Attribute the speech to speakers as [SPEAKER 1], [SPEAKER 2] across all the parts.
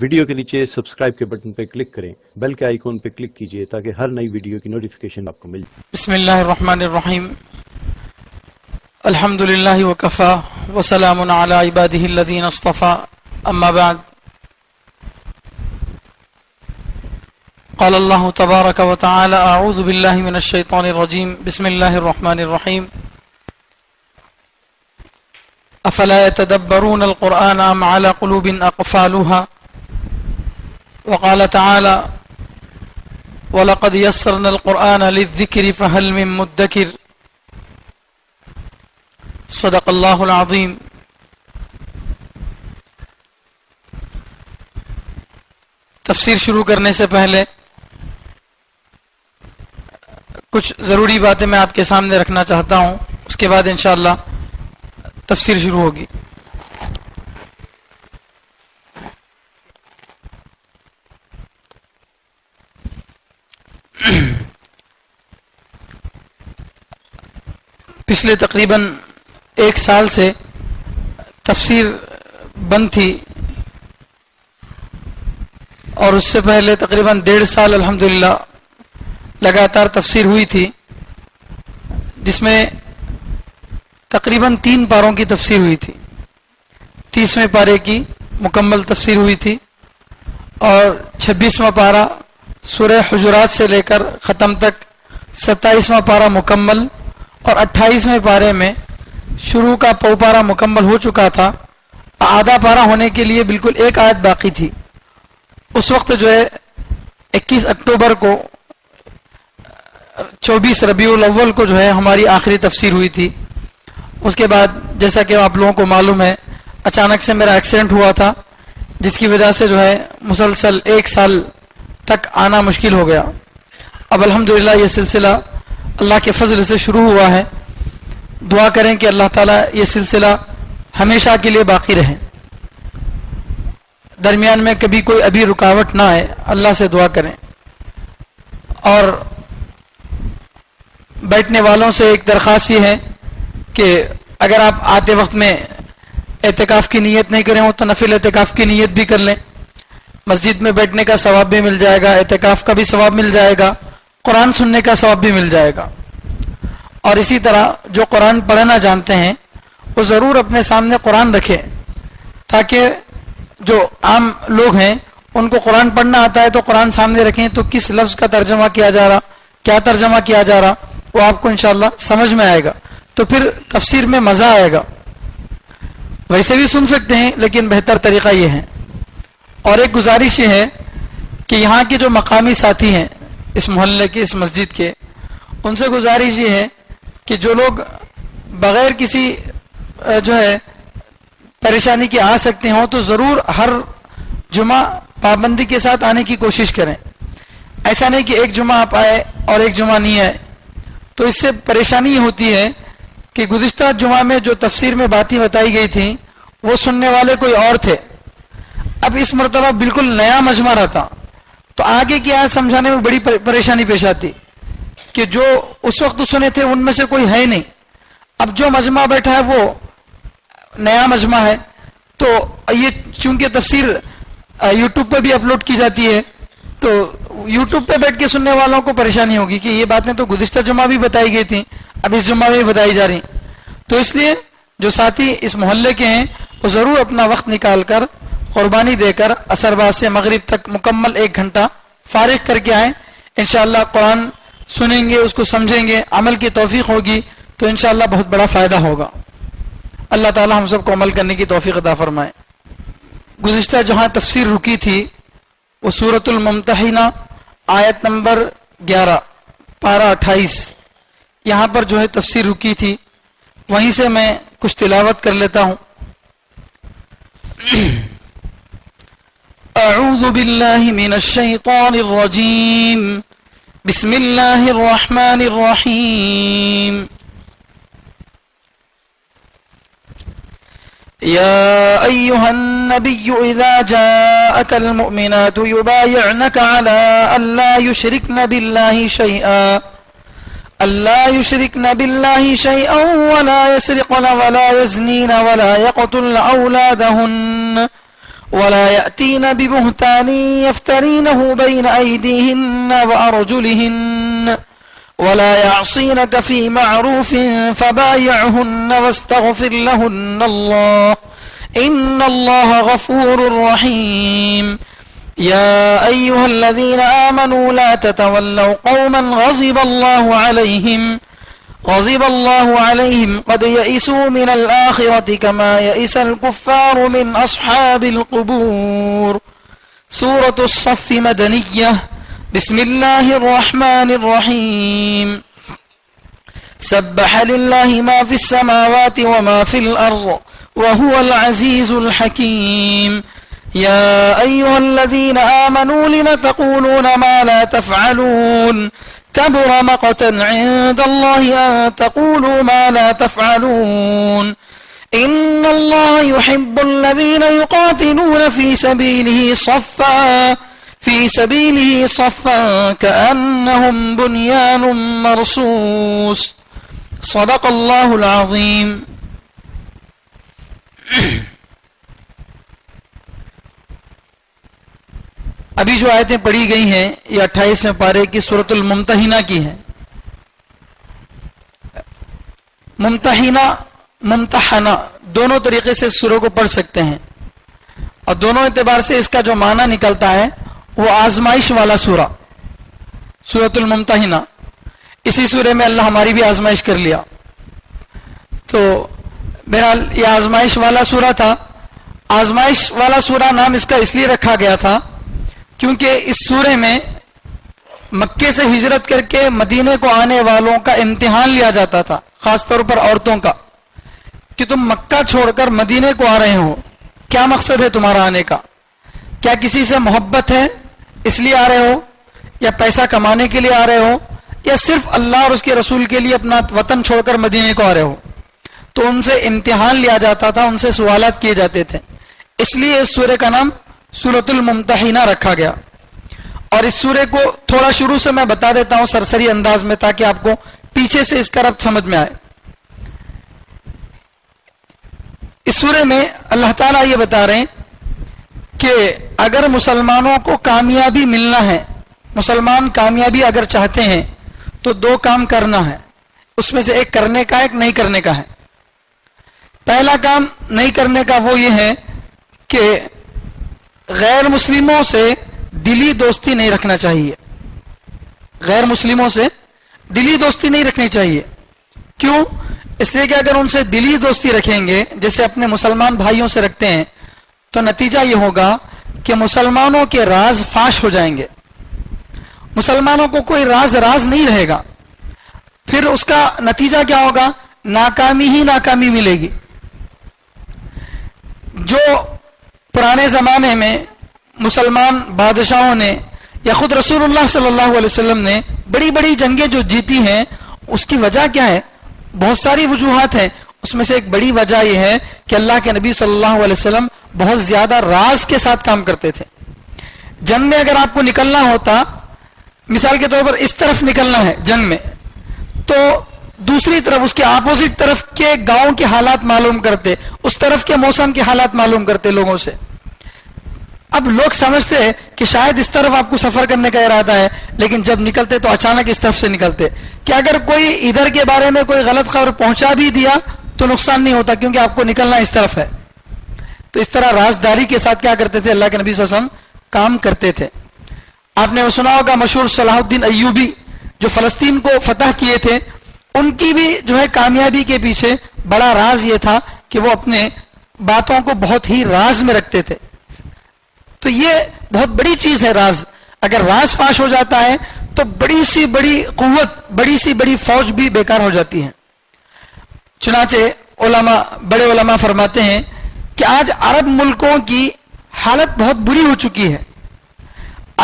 [SPEAKER 1] Video کے نیچے subscribe کے بٹن پہ کلک کریں، بیل کے آئیکن پہ کلک کیجئے تاکہ ہر نئی ویڈیو کی نوٹیفیکیشن آپ کو مل جائے۔
[SPEAKER 2] بسم اللہ الرحمن الرحیم، الحمد للہ وکفا وسلام علی عبادہ الذین اصطفى، اما بعد، قال اللہ تبارک وتعالی اعوذ باللہ من الشیطان الرجیم، بسم اللہ الرحمن الرحیم، افلا يتدبرون القرآن ام على قلوب اقفالها، وقال تعالى وَلَقَدْ يَسَّرْنَا الْقُرْآنَ لِلذِّكْرِ فَهَلْ مِن مُدَّكِرٍ۔ صدق اللہ العظیم۔ تفسیر شروع کرنے سے پہلے کچھ ضروری باتیں میں آپ کے سامنے رکھنا چاہتا ہوں، اس کے بعد انشاءاللہ تفسیر شروع ہوگی۔ پچھلے تقریباً 1 سال سے تفسیر بند تھی، اور اس سے پہلے تقریباً 1.5 سال الحمدللہ لگاتار تفسیر ہوئی تھی، جس میں تقریباً 3 پاروں کی تفسیر ہوئی تھی۔ 30ویں پارے کی مکمل تفسیر ہوئی تھی، اور 26واں پارہ سورہ حجرات سے لے کر ختم تک 27واں پارہ مکمل، اور 28ویں پارے میں شروع کا پارہ مکمل ہو چکا تھا، آدھا پارہ ہونے کے لیے بالکل 1 آیت باقی تھی۔ اس وقت جو ہے 21 اکتوبر کو 24 ربیع الاول کو جو ہے ہماری آخری تفسیر ہوئی تھی۔ اس کے بعد جیسا کہ آپ لوگوں کو معلوم ہے، اچانک سے میرا ایکسیڈنٹ ہوا تھا، جس کی وجہ سے جو ہے مسلسل 1 سال تک آنا مشکل ہو گیا۔ اب الحمدللہ یہ سلسلہ اللہ کے فضل سے شروع ہوا ہے۔ دعا کریں کہ اللہ تعالیٰ یہ سلسلہ ہمیشہ کے لیے باقی رہے، درمیان میں کبھی کوئی ابھی رکاوٹ نہ آئے، اللہ سے دعا کریں۔ اور بیٹھنے والوں سے ایک درخواست یہ ہے کہ اگر آپ آتے وقت میں اعتکاف کی نیت نہیں کریں ہو تو نفل اعتکاف کی نیت بھی کر لیں، مسجد میں بیٹھنے کا ثواب بھی مل جائے گا، اعتکاف کا بھی ثواب مل جائے گا، قرآن سننے کا ثواب بھی مل جائے گا۔ اور اسی طرح جو قرآن پڑھنا جانتے ہیں وہ ضرور اپنے سامنے قرآن رکھیں، تاکہ جو عام لوگ ہیں ان کو قرآن پڑھنا آتا ہے تو قرآن سامنے رکھیں، تو کس لفظ کا ترجمہ کیا جا رہا، کیا ترجمہ کیا جا رہا، وہ آپ کو انشاءاللہ سمجھ میں آئے گا، تو پھر تفسیر میں مزہ آئے گا۔ ویسے بھی سن سکتے ہیں، لیکن بہتر طریقہ یہ ہے۔ اور ایک گزارش یہ ہے کہ یہاں کے جو مقامی ساتھی ہیں، اس محلے کے، اس مسجد کے، ان سے گزارش یہ ہے کہ جو لوگ بغیر کسی جو ہے پریشانی کے آ سکتے ہوں تو ضرور ہر جمعہ پابندی کے ساتھ آنے کی کوشش کریں۔ ایسا نہیں کہ ایک جمعہ آپ آئے اور ایک جمعہ نہیں آئے، تو اس سے پریشانی یہ ہوتی ہے کہ گزشتہ جمعہ میں جو تفسیر میں باتیں بتائی گئی تھیں وہ سننے والے کوئی اور تھے، اب اس مرتبہ بالکل نیا مجمع رہتا، تو آگے کی آیت سمجھانے میں بڑی پریشانی پیش آتی کہ جو اس وقت سنے تھے ان میں سے کوئی ہے نہیں، اب جو مجمع بیٹھا ہے وہ نیا مجمع ہے، تو یہ چونکہ تفسیر یوٹیوب پہ بھی اپلوڈ کی جاتی ہے، تو یوٹیوب پہ بیٹھ کے سننے والوں کو پریشانی ہوگی کہ یہ باتیں تو گزشتہ جمعہ بھی بتائی گئی تھیں، اب اس جمعہ بھی بتائی جا رہی، تو اس لیے جو ساتھی اس محلے کے ہیں وہ ضرور اپنا وقت نکال کر قربانی دے کر عصر بعد سے مغرب تک مکمل 1 گھنٹہ فارغ کر کے آئیں۔ انشاءاللہ قرآن سنیں گے، اس کو سمجھیں گے، عمل کی توفیق ہوگی تو انشاءاللہ بہت بڑا فائدہ ہوگا۔ اللہ تعالی ہم سب کو عمل کرنے کی توفیق عطا فرمائے۔ گزشتہ جہاں تفسیر رکی تھی وہ سورۃ الممتحنہ آیت نمبر 11 پارہ 28، یہاں پر جو ہے تفسیر رکی تھی، وہیں سے میں کچھ تلاوت کر لیتا ہوں۔ اعوذ باللہ من الشیطان الرجیم، بسم اللہ الرحمن الرحیم۔ يا أيها النبي إذا جاءك المؤمنات يبايعنك على ألا يشركن بالله شيئا ولا يسرقن ولا يزنين ولا يقتلن أولادهن ولا يأتين ببهتان يفترينه بين أيديهن وأرجلهن ولا يعصينك في معروف فبايعهن واستغفر لهن الله إن الله غفور رحيم يا أيها الذين آمنوا لا تتولوا قوما غضب الله عليهم قد يئسوا من الآخرة كما يئس الكفار من أصحاب القبور. سورة الصف مدنية. بسم الله الرحمن الرحيم. سبح لله ما في السماوات وما في الأرض وهو العزيز الحكيم. يا أيها الذين آمنوا لم تقولون ما لا تفعلون كبر مقتا عند الله أن تقولوا ما لا تفعلون. إن الله يحب الذين يقاتلون في سبيله صفا كأنهم بنيان مرصوص. صدق الله العظيم. ابھی جو آیتیں پڑھی گئی ہیں یہ 28ویں پارے کی سورۃ الممتحنہ کی ہیں. ممتحنہ دونوں طریقے سے سورہ کو پڑھ سکتے ہیں اور دونوں اعتبار سے اس کا جو معنی نکلتا ہے وہ آزمائش والا سورہ. سورۃ الممتحنہ اسی سورہ میں اللہ ہماری بھی آزمائش کر لیا. تو بہرحال یہ آزمائش والا سورہ تھا. آزمائش والا سورہ نام اس کا اس لیے رکھا گیا تھا کیونکہ اس سورے میں مکے سے ہجرت کر کے مدینے کو آنے والوں کا امتحان لیا جاتا تھا، خاص طور پر عورتوں کا، کہ تم مکہ چھوڑ کر مدینے کو آ رہے ہو، کیا مقصد ہے تمہارا آنے کا؟ کیا کسی سے محبت ہے اس لیے آ رہے ہو، یا پیسہ کمانے کے لیے آ رہے ہو، یا صرف اللہ اور اس کے رسول کے لیے اپنا وطن چھوڑ کر مدینے کو آ رہے ہو؟ تو ان سے امتحان لیا جاتا تھا، ان سے سوالات کیے جاتے تھے. اس لیے اس سورے کا نام سورۃ الممتحنہ رکھا گیا. اور اس سورے کو تھوڑا شروع سے میں بتا دیتا ہوں سرسری انداز میں تاکہ آپ کو پیچھے سے اس کا ربط سمجھ میں آئے. اس سورے میں اللہ تعالیٰ یہ بتا رہے ہیں کہ اگر مسلمانوں کو کامیابی ملنا ہے، مسلمان کامیابی اگر چاہتے ہیں تو دو کام کرنا ہے. اس میں سے ایک کرنے کا، ایک نہیں کرنے کا ہے. پہلا کام نہیں کرنے کا وہ یہ ہے کہ غیر مسلموں سے دلی دوستی نہیں رکھنا چاہیے. غیر مسلموں سے دلی دوستی نہیں رکھنی چاہیے. کیوں؟ اس لیے کہ اگر ان سے دلی دوستی رکھیں گے جیسے اپنے مسلمان بھائیوں سے رکھتے ہیں تو نتیجہ یہ ہوگا کہ مسلمانوں کے راز فاش ہو جائیں گے. مسلمانوں کو کوئی راز نہیں رہے گا. پھر اس کا نتیجہ کیا ہوگا؟ ناکامی ہی ناکامی ملے گی. جو پرانے زمانے میں مسلمان بادشاہوں نے یا خود رسول اللہ صلی اللہ علیہ وسلم نے بڑی بڑی جنگیں جو جیتی ہیں اس کی وجہ کیا ہے؟ بہت ساری وجوہات ہیں. اس میں سے ایک بڑی وجہ یہ ہے کہ اللہ کے نبی صلی اللہ علیہ وسلم بہت زیادہ راز کے ساتھ کام کرتے تھے. جنگ میں اگر آپ کو نکلنا ہوتا، مثال کے طور پر اس طرف نکلنا ہے جنگ میں، تو دوسری طرف اس کے اپوزٹ طرف کے گاؤں کے حالات معلوم کرتے، اس طرف کے موسم کے حالات معلوم کرتے لوگوں سے. اب لوگ سمجھتے ہیں کہ شاید اس طرف آپ کو سفر کرنے کا ارادہ ہے، لیکن جب نکلتے تو اچانک اس طرف سے نکلتے کہ اگر کوئی ادھر کے بارے میں کوئی غلط خبر پہنچا بھی دیا تو نقصان نہیں ہوتا کیونکہ آپ کو نکلنا اس طرف ہے. تو اس طرح رازداری کے ساتھ کیا کرتے تھے؟ اللہ کے نبی صلی اللہ علیہ وسلم کام کرتے تھے. آپ نے سنا ہوگا مشہور صلاح الدین ایوبی جو فلسطین کو فتح کیے تھے، ان کی بھی جو ہے کامیابی کے پیچھے بڑا راز یہ تھا کہ وہ اپنے باتوں کو بہت ہی راز میں رکھتے تھے. تو یہ بہت بڑی چیز ہے راز. اگر راز فاش ہو جاتا ہے تو بڑی سی بڑی قوت، بڑی سی بڑی فوج بھی بیکار ہو جاتی ہے. چنانچہ بڑے علماء فرماتے ہیں کہ آج عرب ملکوں کی حالت بہت بری ہو چکی ہے.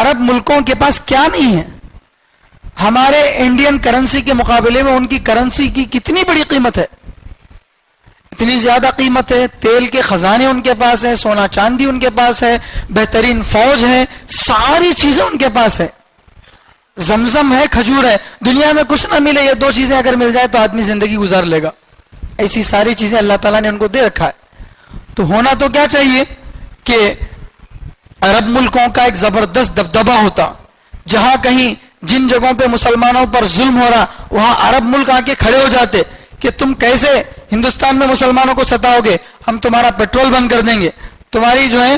[SPEAKER 2] عرب ملکوں کے پاس کیا نہیں ہے؟ ہمارے انڈین کرنسی کے مقابلے میں ان کی کرنسی کی کتنی بڑی قیمت ہے، اتنی زیادہ قیمت ہے. تیل کے خزانے ان کے پاس ہے، سونا چاندی ان کے پاس ہے، بہترین فوج ہے، ساری چیزیں ان کے پاس ہے. زمزم ہے، کھجور ہے. دنیا میں کچھ نہ ملے، یہ دو چیزیں اگر مل جائے تو آدمی زندگی گزار لے گا. ایسی ساری چیزیں اللہ تعالیٰ نے ان کو دے رکھا ہے. تو ہونا تو کیا چاہیے کہ عرب ملکوں کا ایک زبردست دبدبہ ہوتا. جہاں کہیں جن جگہوں پہ مسلمانوں پر ظلم ہو رہا وہاں عرب ملک آ کے کھڑے ہو جاتے کہ تم کیسے ہندوستان میں مسلمانوں کو ستاؤ گے, ہم تمہارا پیٹرول بند کر دیں گے, تمہاری جو ہے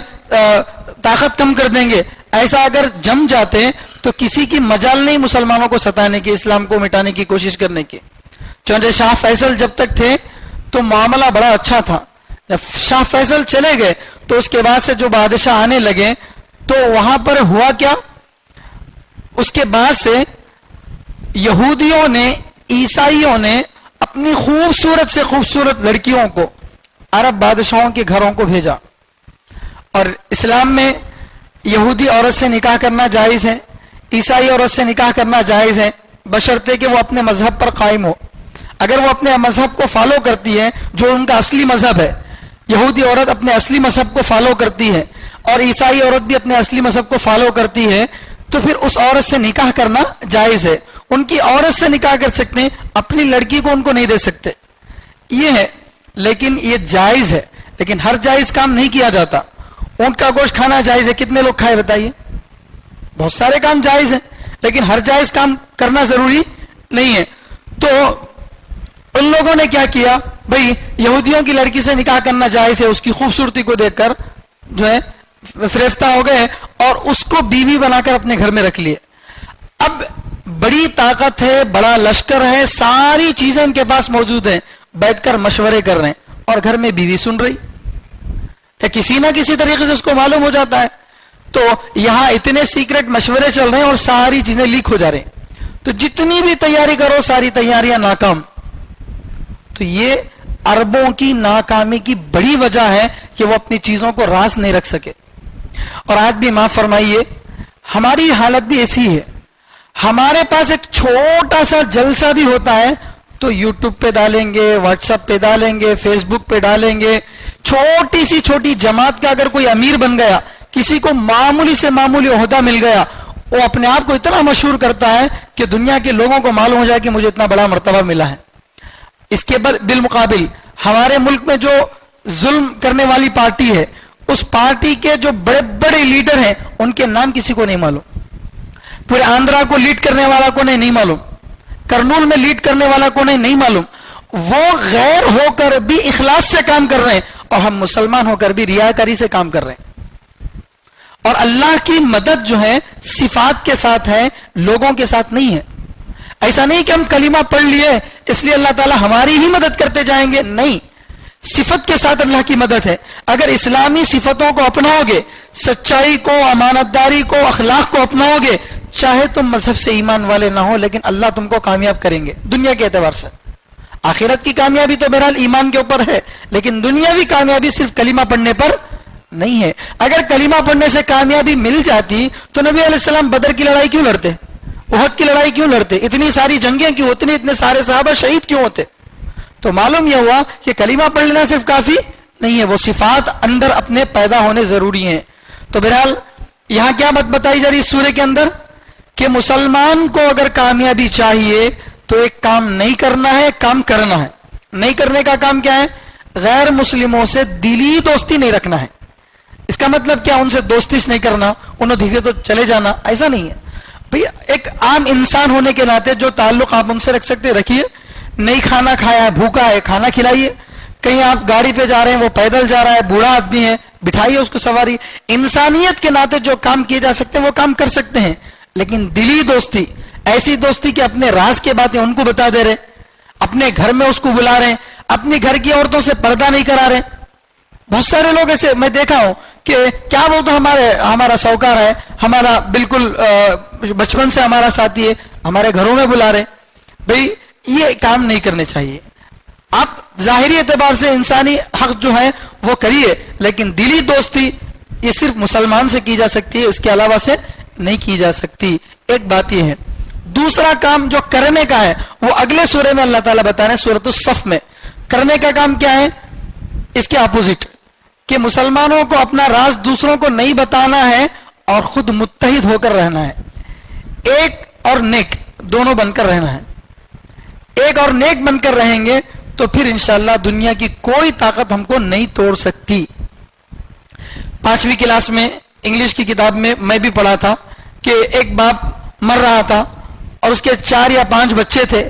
[SPEAKER 2] طاقت کم کر دیں گے. ایسا اگر جم جاتے تو کسی کی مجال نہیں مسلمانوں کو ستانے کی, اسلام کو مٹانے کی کوشش کرنے کی. چنانچہ شاہ فیصل جب تک تھے تو معاملہ بڑا اچھا تھا. جب شاہ فیصل چلے گئے تو اس کے بعد سے جو بادشاہ آنے لگے تو وہاں پر ہوا کیا, اس کے بعد سے یہودیوں نے, عیسائیوں نے اپنی خوبصورت سے خوبصورت لڑکیوں کو عرب بادشاہوں کے گھروں کو بھیجا. اور اسلام میں یہودی عورت سے نکاح کرنا جائز ہے, عیسائی عورت سے نکاح کرنا جائز ہے, بشرطے کہ وہ اپنے مذہب پر قائم ہو. اگر وہ اپنے مذہب کو فالو کرتی ہے جو ان کا اصلی مذہب ہے, یہودی عورت اپنے اصلی مذہب کو فالو کرتی ہے اور عیسائی عورت بھی اپنے اصلی مذہب کو فالو کرتی ہے, تو پھر اس عورت سے نکاح کرنا جائز ہے. ان کی عورت سے نکاح کر سکتے ہیں, اپنی لڑکی کو ان کو نہیں دے سکتے. یہ ہے, لیکن یہ جائز ہے, لیکن ہر جائز کام نہیں کیا جاتا. اونٹ کا گوشت کھانا جائز ہے, کتنے لوگ کھائے بتائیے؟ بہت سارے کام جائز ہیں, لیکن ہر جائز کام کرنا ضروری نہیں ہے. تو ان لوگوں نے کیا کیا, بھئی یہودیوں کی لڑکی سے نکاح کرنا جائز ہے, اس کی خوبصورتی کو دیکھ کر جو ہے فریفتہ ہو گئے اور اس کو بیوی بنا کر اپنے گھر میں رکھ لیے. اب بڑی طاقت ہے, بڑا لشکر ہے, ساری چیزیں ان کے پاس موجود ہیں, بیٹھ کر مشورے کر رہے ہیں اور گھر میں بیوی سن رہی, کہ کسی نہ کسی طریقے سے اس کو معلوم ہو جاتا ہے. تو یہاں اتنے سیکرٹ مشورے چل رہے ہیں اور ساری چیزیں لیک ہو جا رہی ہیں. تو جتنی بھی تیاری کرو ساری تیاریاں ناکام. تو یہ عربوں کی ناکامی کی بڑی وجہ ہے کہ وہ اپنی چیزوں کو راز نہیں رکھ سکے. اور آج بھی معاف فرمائیے, ہماری حالت بھی ایسی ہے. ہمارے پاس ایک چھوٹا سا جلسہ بھی ہوتا ہے تو یوٹیوب پہ ڈالیں گے, واٹس ایپ پہ ڈالیں گے, فیس بک پہ ڈالیں گے. چھوٹی سی چھوٹی جماعت کا اگر کوئی امیر بن گیا, کسی کو معمولی سے معمولی عہدہ مل گیا, وہ اپنے آپ کو اتنا مشہور کرتا ہے کہ دنیا کے لوگوں کو معلوم ہو جائے کہ مجھے اتنا بڑا مرتبہ ملا ہے. اس کے بالمقابل ہمارے ملک میں جو ظلم کرنے والی پارٹی ہے, اس پارٹی کے جو بڑے بڑے لیڈر ہیں ان کے نام کسی کو نہیں معلوم. پورے آندھرا کو لیڈ کرنے والا کو نہیں معلوم, کرنول میں لیڈ کرنے والا کو نہیں معلوم. وہ غیر ہو کر بھی اخلاص سے کام کر رہے ہیں اور ہم مسلمان ہو کر بھی ریاکاری سے کام کر رہے ہیں. اور اللہ کی مدد جو ہے صفات کے ساتھ ہے, لوگوں کے ساتھ نہیں ہے. ایسا نہیں کہ ہم کلمہ پڑھ لیے اس لیے اللہ تعالیٰ ہماری ہی مدد کرتے جائیں گے, نہیں. صفت کے ساتھ اللہ کی مدد ہے. اگر اسلامی صفتوں کو اپناؤ گے, سچائی کو, امانت داری کو, اخلاق کو اپناؤ گے, چاہے تم مذہب سے ایمان والے نہ ہو لیکن اللہ تم کو کامیاب کریں گے دنیا کے اعتبار سے. آخرت کی کامیابی تو بہرحال ایمان کے اوپر ہے, لیکن دنیاوی کامیابی صرف کلمہ پڑھنے پر نہیں ہے. اگر کلمہ پڑھنے سے کامیابی مل جاتی تو نبی علیہ السلام بدر کی لڑائی کیوں لڑتے, احد کی لڑائی کیوں لڑتے, اتنی ساری جنگیں کیوں, اتنے سارے صحابہ شہید کیوں ہوتے؟ تو معلوم یہ ہوا کہ کلمہ پڑھ لینا صرف کافی نہیں ہے, وہ صفات اندر اپنے پیدا ہونے ضروری ہیں. تو بہرحال یہاں کیا بات بتائی جا رہی اس سورے کے اندر کہ مسلمان کو اگر کامیابی چاہیے تو ایک کام نہیں کرنا ہے, کام کرنا ہے. نہیں کرنے کا کام کیا ہے؟ غیر مسلموں سے دلی دوستی نہیں رکھنا ہے. اس کا مطلب کیا؟ ان سے دوستیش نہیں کرنا, انہوں دکھے تو چلے جانا, ایسا نہیں ہے. بھئی ایک عام انسان ہونے کے ناطے جو تعلق آپ ان سے رکھ سکتے رکھیے. نہیں کھانا کھایا ہے, بھوکا ہے, کھانا کھلائیے. کہیں آپ گاڑی پہ جا رہے ہیں, وہ پیدل جا رہا ہے, بوڑھا آدمی ہے, بٹھائیے اس کو سواری. انسانیت کے ناطے جو کام کیے جا سکتے ہیں وہ کام کر سکتے ہیں. لیکن دلی دوستی, ایسی دوستی کہ اپنے راز کی باتیں ان کو بتا دے رہے, اپنے گھر میں اس کو بلا رہے ہیں, اپنی گھر کی عورتوں سے پردہ نہیں کرا رہے. بہت سارے لوگ ایسے میں دیکھا ہوں کہ کیا بولتا ہمارا سوکار ہے, ہمارا بالکل بچپن سے ہمارا ساتھی ہے, ہمارے گھروں میں بلا رہے. بھئی یہ کام نہیں کرنے چاہیے. آپ ظاہری اعتبار سے انسانی حق جو ہے وہ کریے, لیکن دلی دوستی یہ صرف مسلمان سے کی جا سکتی ہے, اس کے علاوہ سے نہیں کی جا سکتی. ایک بات یہ ہے. دوسرا کام جو کرنے کا ہے وہ اگلے سورے میں اللہ تعالیٰ بتا رہے ہیں, سورۃ الصف میں. کرنے کا کام کیا ہے؟ اس کے اپوزٹ, کہ مسلمانوں کو اپنا راز دوسروں کو نہیں بتانا ہے اور خود متحد ہو کر رہنا ہے. ایک اور نیک دونوں بن کر رہنا ہے. ایک اور نیک بن کر رہیں گے تو پھر انشاءاللہ دنیا کی کوئی طاقت ہم کو نہیں توڑ سکتی. 5ویں کلاس میں انگلش کی کتاب میں بھی پڑھا تھا کہ ایک باپ مر رہا تھا اور اس کے 4 یا 5 بچے تھے.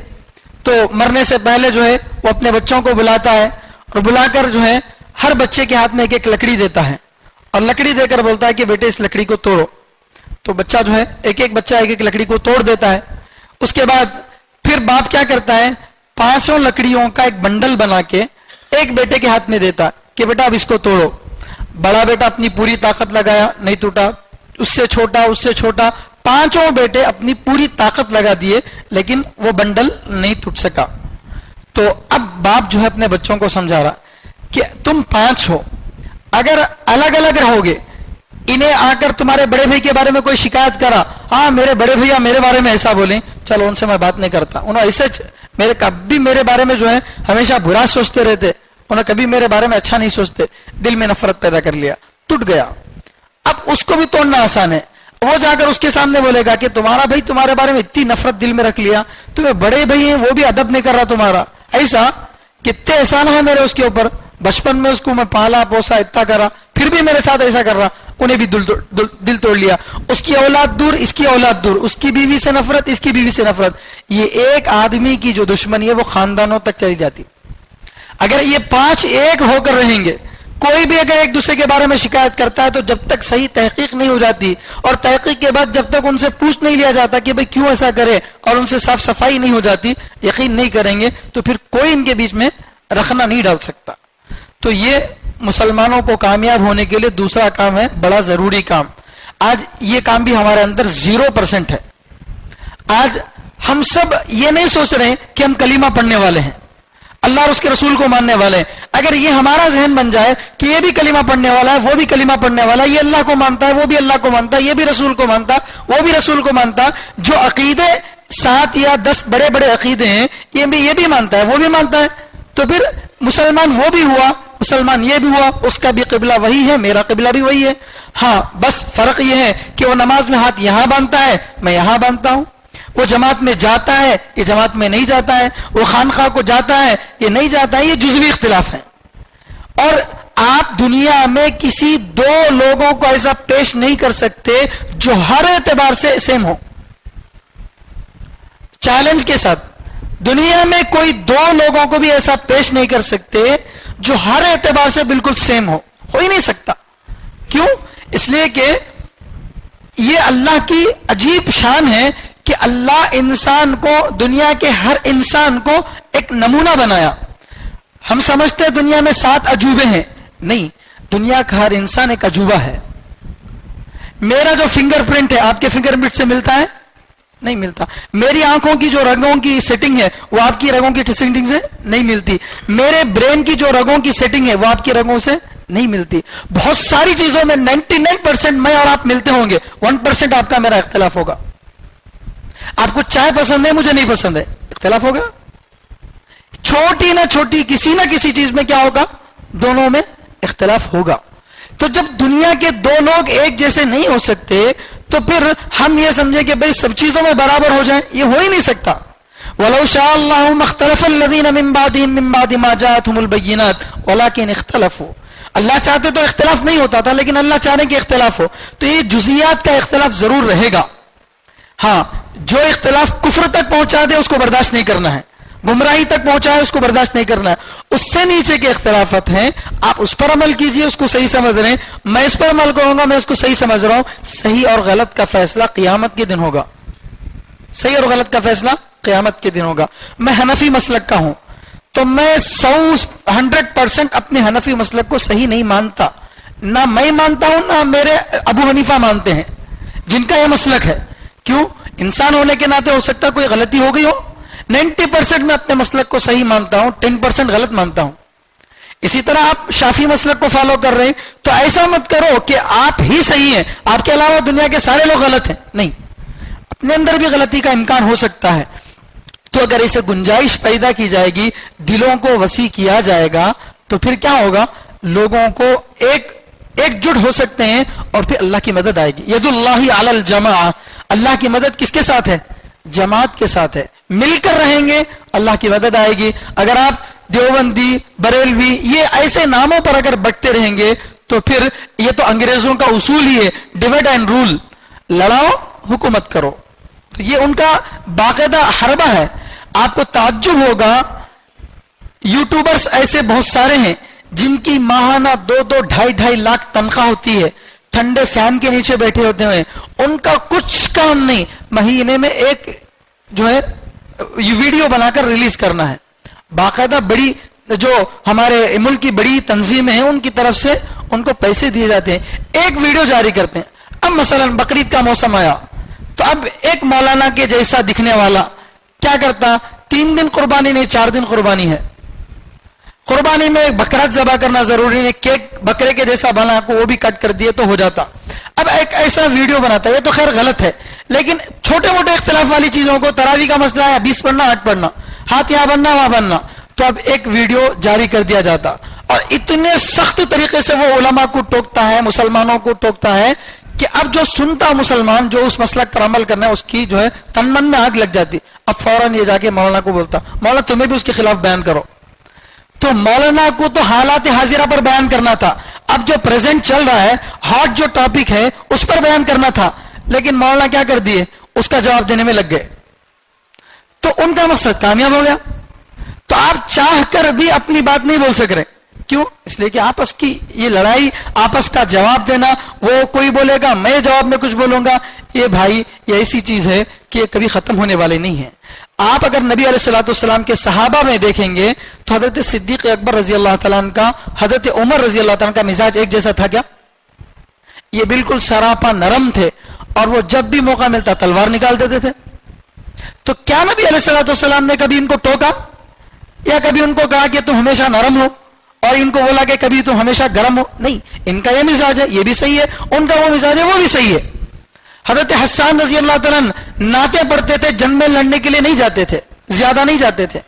[SPEAKER 2] تو مرنے سے پہلے جو ہے وہ اپنے بچوں کو بلاتا ہے اور بلا کر جو ہے ہر بچے کے ہاتھ میں ایک لکڑی دیتا ہے اور لکڑی دے کر بولتا ہے کہ بیٹے اس لکڑی کو توڑو. تو بچہ جو ہے ایک بچہ ایک لکڑی کو توڑ دیتا ہے. اس کے بعد پھر باپ کیا کرتا ہے 500 لکڑیوں کا ایک بنڈل بنا کے ایک بیٹے کے ہاتھ میں دیتا کہ بیٹا اب اس کو توڑو. بڑا بیٹا اپنی پوری طاقت لگایا, نہیں ٹوٹا. اس سے چھوٹا 5 بیٹے اپنی پوری طاقت لگا دیے لیکن وہ بنڈل نہیں ٹوٹ سکا. تو اب باپ جو ہے اپنے بچوں کو سمجھا رہا کہ تم 5 ہو, اگر الگ الگ رہو گے, انہیں آ کر تمہارے بڑے بھائی کے بارے میں کوئی شکایت کرا, ہاں میرے بڑے بھیا میرے بارے میں ایسا بولیں, چلو ان سے میں بات نہیں کرتا, انہوں ایسے کبھی میرے بارے میں جو ہے ہمیشہ برا سوچتے رہتے, انہیں کبھی میرے بارے میں اچھا نہیں سوچتے, دل میں نفرت پیدا کر لیا, ٹوٹ گیا. اب اس کو بھی توڑنا آسان ہے. وہ جا کر اس کے سامنے بولے گا کہ تمہارا بھائی تمہارے بارے میں اتنی نفرت دل میں رکھ لیا, تمہیں بڑے بھائی ہیں وہ بھی ادب نہیں کر رہا تمہارا, ایسا کتنے احسان ہے میرے اس کے اوپر, بچپن میں اس کو میں پالا پوسا اتنا کرا, پھر بھی میرے ساتھ ایسا کر رہا. انہیں بھی دل توڑ لیا. اس کی اولاد دور, اس کی اولاد دور, اس کی بیوی سے نفرت, اس کی بیوی سے نفرت. یہ ایک آدمی کی جو دشمنی ہے وہ خاندانوں تک چلی جاتی. اگر یہ 5 ایک ہو کر رہیں گے, کوئی بھی اگر ایک دوسرے کے بارے میں شکایت کرتا ہے تو جب تک صحیح تحقیق نہیں ہو جاتی اور تحقیق کے بعد جب تک ان سے پوچھ نہیں لیا جاتا کہ بھئی کیوں ایسا کرے اور ان سے صاف صفائی نہیں ہو جاتی, یقین نہیں کریں گے تو پھر کوئی ان کے بیچ میں رکھنا نہیں ڈال سکتا. تو یہ مسلمانوں کو کامیاب ہونے کے لیے دوسرا کام ہے, بڑا ضروری کام. آج یہ کام بھی ہمارے اندر 0% ہے. آج ہم سب یہ نہیں سوچ رہے کہ ہم کلمہ پڑھنے والے ہیں, اللہ اور اس کے رسول کو ماننے والے ہیں. اگر یہ ہمارا ذہن بن جائے کہ یہ بھی کلمہ پڑھنے والا ہے, وہ بھی کلمہ پڑھنے والا ہے, یہ اللہ کو مانتا ہے, وہ بھی اللہ کو مانتا ہے, یہ بھی رسول کو مانتا, وہ بھی رسول کو مانتا, جو عقیدے 7 یا 10 بڑے بڑے عقیدے ہیں یہ بھی مانتا ہے, وہ بھی مانتا ہے, تو پھر مسلمان وہ بھی ہوا, مسلمان یہ بھی ہوا, اس کا بھی قبلہ وہی ہے, میرا قبلہ بھی وہی ہے. ہاں بس فرق یہ ہے کہ وہ نماز میں ہاتھ یہاں باندھتا ہے, میں یہاں باندھتا ہوں, وہ جماعت میں جاتا ہے, یہ جماعت میں نہیں جاتا ہے, وہ خانقاہ کو جاتا ہے, یہ نہیں جاتا ہے. یہ جزوی اختلاف ہے. اور آپ دنیا میں کسی 2 لوگوں کو ایسا پیش نہیں کر سکتے جو ہر اعتبار سے سیم ہو. چیلنج کے ساتھ دنیا میں کوئی 2 لوگوں کو بھی ایسا پیش نہیں کر سکتے جو ہر اعتبار سے بالکل سیم ہو ہی نہیں سکتا. کیوں؟ اس لیے کہ یہ اللہ کی عجیب شان ہے کہ اللہ انسان کو, دنیا کے ہر انسان کو ایک نمونہ بنایا. ہم سمجھتے ہیں دنیا میں 7 عجوبے ہیں, نہیں, دنیا کا ہر انسان ایک عجوبہ ہے. میرا جو فنگر پرنٹ ہے آپ کے فنگر پرنٹ سے ملتا ہے؟ نہیں ملتا. میری آنکھوں کی جو رگوں کی سیٹنگ ہے وہ آپ کی رگوں کی سیٹنگ سے نہیں ملتی. میرے برین کی جو رگوں کی سیٹنگ ہے وہ آپ کی رگوں سے نہیں ملتی. بہت ساری چیزوں میں 99% میں اور آپ ملتے ہوں گے, 1% آپ کا میرا اختلاف ہوگا. آپ کو چائے پسند ہے, مجھے نہیں پسند ہے, اختلاف ہوگا. چھوٹی نہ چھوٹی کسی نہ کسی چیز میں کیا ہوگا, دونوں میں اختلاف ہوگا. تو جب دنیا کے 2 لوگ ایک جیسے نہیں ہو سکتے تو پھر ہم یہ سمجھیں کہ بھئی سب چیزوں میں برابر ہو جائیں, یہ ہو ہی نہیں سکتا. وَلَوْ شَاءَ اللَّهُ مَا اخْتَلَفَ الَّذِينَ مِن بَعْدِهِم مِن بَعْدِ مَا جَاءَتْهُمُ الْبَيِّنَاتُ وَلَكِنِ اخْتَلَفُوا. اللہ چاہتے تو اختلاف نہیں ہوتا تھا, لیکن اللہ چاہنے کہ اختلاف ہو. تو یہ جزیات کا اختلاف ضرور رہے گا. ہاں, جو اختلاف کفر تک پہنچا دے اس کو برداشت نہیں کرنا ہے, گمراہی تک پہنچا ہے اس کو برداشت نہیں کرنا ہے. اس سے نیچے کے اختلافات ہیں, آپ اس پر عمل کیجئے, اس کو صحیح سمجھ رہے ہیں, میں اس پر عمل کروں گا, میں اس کو صحیح سمجھ رہا ہوں. صحیح اور غلط کا فیصلہ قیامت کے دن ہوگا. صحیح اور غلط کا فیصلہ قیامت کے دن ہوگا. میں حنفی مسلک کا ہوں تو میں 100% اپنے حنفی مسلک کو صحیح نہیں مانتا. نہ میں مانتا ہوں نہ میرے ابو حنیفہ مانتے ہیں جن کا یہ مسلک ہے. کیوں؟ انسان ہونے کے ناطے ہو سکتا کوئی غلطی ہو گئی ہو. 90% میں اپنے مسلک کو صحیح مانتا ہوں, 10% غلط مانتا ہوں. اسی طرح آپ شافی مسلک کو فالو کر رہے ہیں تو ایسا مت کرو کہ آپ ہی صحیح ہیں, آپ کے علاوہ دنیا کے سارے لوگ غلط ہیں. نہیں, اپنے اندر بھی غلطی کا امکان ہو سکتا ہے. تو اگر اسے گنجائش پیدا کی جائے گی, دلوں کو وسیع کیا جائے گا, تو پھر کیا ہوگا, لوگوں کو ایک جٹ ہو سکتے ہیں اور پھر اللہ کی مدد آئے گی. ید اللہ علی الجماع, اللہ کی مدد کس کے ساتھ ہے؟ جماعت کے ساتھ ہے. مل کر رہیں گے اللہ کی مدد آئے گی. اگر آپ دیوبندی, بریلوی, یہ ایسے ناموں پر اگر بٹتے رہیں گے تو پھر یہ تو انگریزوں کا اصول ہی ہے، ڈیوائڈ اینڈ رول، لڑاؤ حکومت کرو. تو یہ ان کا باقاعدہ حربہ ہے. آپ کو تعجب ہوگا، یوٹیوبرز ایسے بہت سارے ہیں جن کی ماہانہ 2-2 لاکھ تنخواہ ہوتی ہے، ٹھنڈے فین کے نیچے بیٹھے ہوتے ہیں، ان کا کچھ کام نہیں مہینے میں ایک جو ہے ویڈیو بنا کر ریلیز کرنا ہے. باقاعدہ بڑی جو ہمارے ملک کی بڑی تنظیمیں ہیں ان کی طرف سے ان کو پیسے دیے جاتے ہیں، ایک ویڈیو جاری کرتے ہیں. اب مثلا بقرعید کا موسم آیا تو اب ایک مولانا کے جیسا دکھنے والا کیا کرتا، 3 دن قربانی نہیں 4 دن قربانی ہے. قربانی میں بکرا ذبح کرنا ضروری نہیں، کیک بکرے کے جیسا بنا کو وہ بھی کٹ کر دیے تو ہو جاتا. اب ایک ایسا ویڈیو بناتا ہے، یہ تو خیر غلط ہے، لیکن چھوٹے موٹے اختلاف والی چیزوں کو، تراویح کا مسئلہ ہے 20 پڑھنا 8 پڑھنا، ہاتھ یہاں بننا وہاں بننا، تو اب ایک ویڈیو جاری کر دیا جاتا اور اتنے سخت طریقے سے وہ علماء کو ٹوکتا ہے، مسلمانوں کو ٹوکتا ہے کہ اب جو سنتا مسلمان جو اس مسلک پر عمل کرنا ہے اس کی جو ہے تن من میں آگ لگ جاتی. اب فوراً یہ جا کے مولانا کو بولتا، مولانا تمہیں بھی اس کے خلاف بیان کرو. تو مولانا کو تو حالات حاضرہ پر بیان کرنا تھا، اب جو پریزنٹ چل رہا ہے، ہاٹ جو ٹاپک ہے اس پر بیان کرنا تھا، لیکن مولانا کیا کر دیے، اس کا جواب دینے میں لگ گئے. تو ان کا مقصد کامیاب ہو گیا. تو آپ چاہ کر بھی اپنی بات نہیں بول سک رہے. کیوں؟ اس لیے کہ آپس کی یہ لڑائی، آپس کا جواب دینا، وہ کوئی بولے گا میں جواب میں کچھ بولوں گا، یہ بھائی یہ ایسی چیز ہے کہ یہ کبھی ختم ہونے والے نہیں ہے. آپ اگر نبی علیہ الصلوۃ والسلام کے صحابہ میں دیکھیں گے تو حضرت صدیق اکبر رضی اللہ تعالیٰ عنہ کا، حضرت عمر رضی اللہ تعالیٰ عنہ کا مزاج ایک جیسا تھا کیا؟ یہ بالکل سراپا نرم تھے اور وہ جب بھی موقع ملتا تلوار نکال دیتے تھے. تو کیا نبی علیہ الصلوۃ والسلام نے کبھی ان کو ٹوکا یا کبھی ان کو کہا کہ تم ہمیشہ نرم ہو اور ان کو بولا کہ کبھی تم ہمیشہ گرم ہو؟ نہیں، ان کا یہ مزاج ہے، یہ بھی صحیح ہے، ان کا وہ مزاج ہے، وہ بھی صحیح ہے. حضرت حسان رضی اللہ تعالیٰ نعتیں پڑھتے تھے، جنگ میں لڑنے کے لیے نہیں جاتے تھے، زیادہ نہیں جاتے تھے.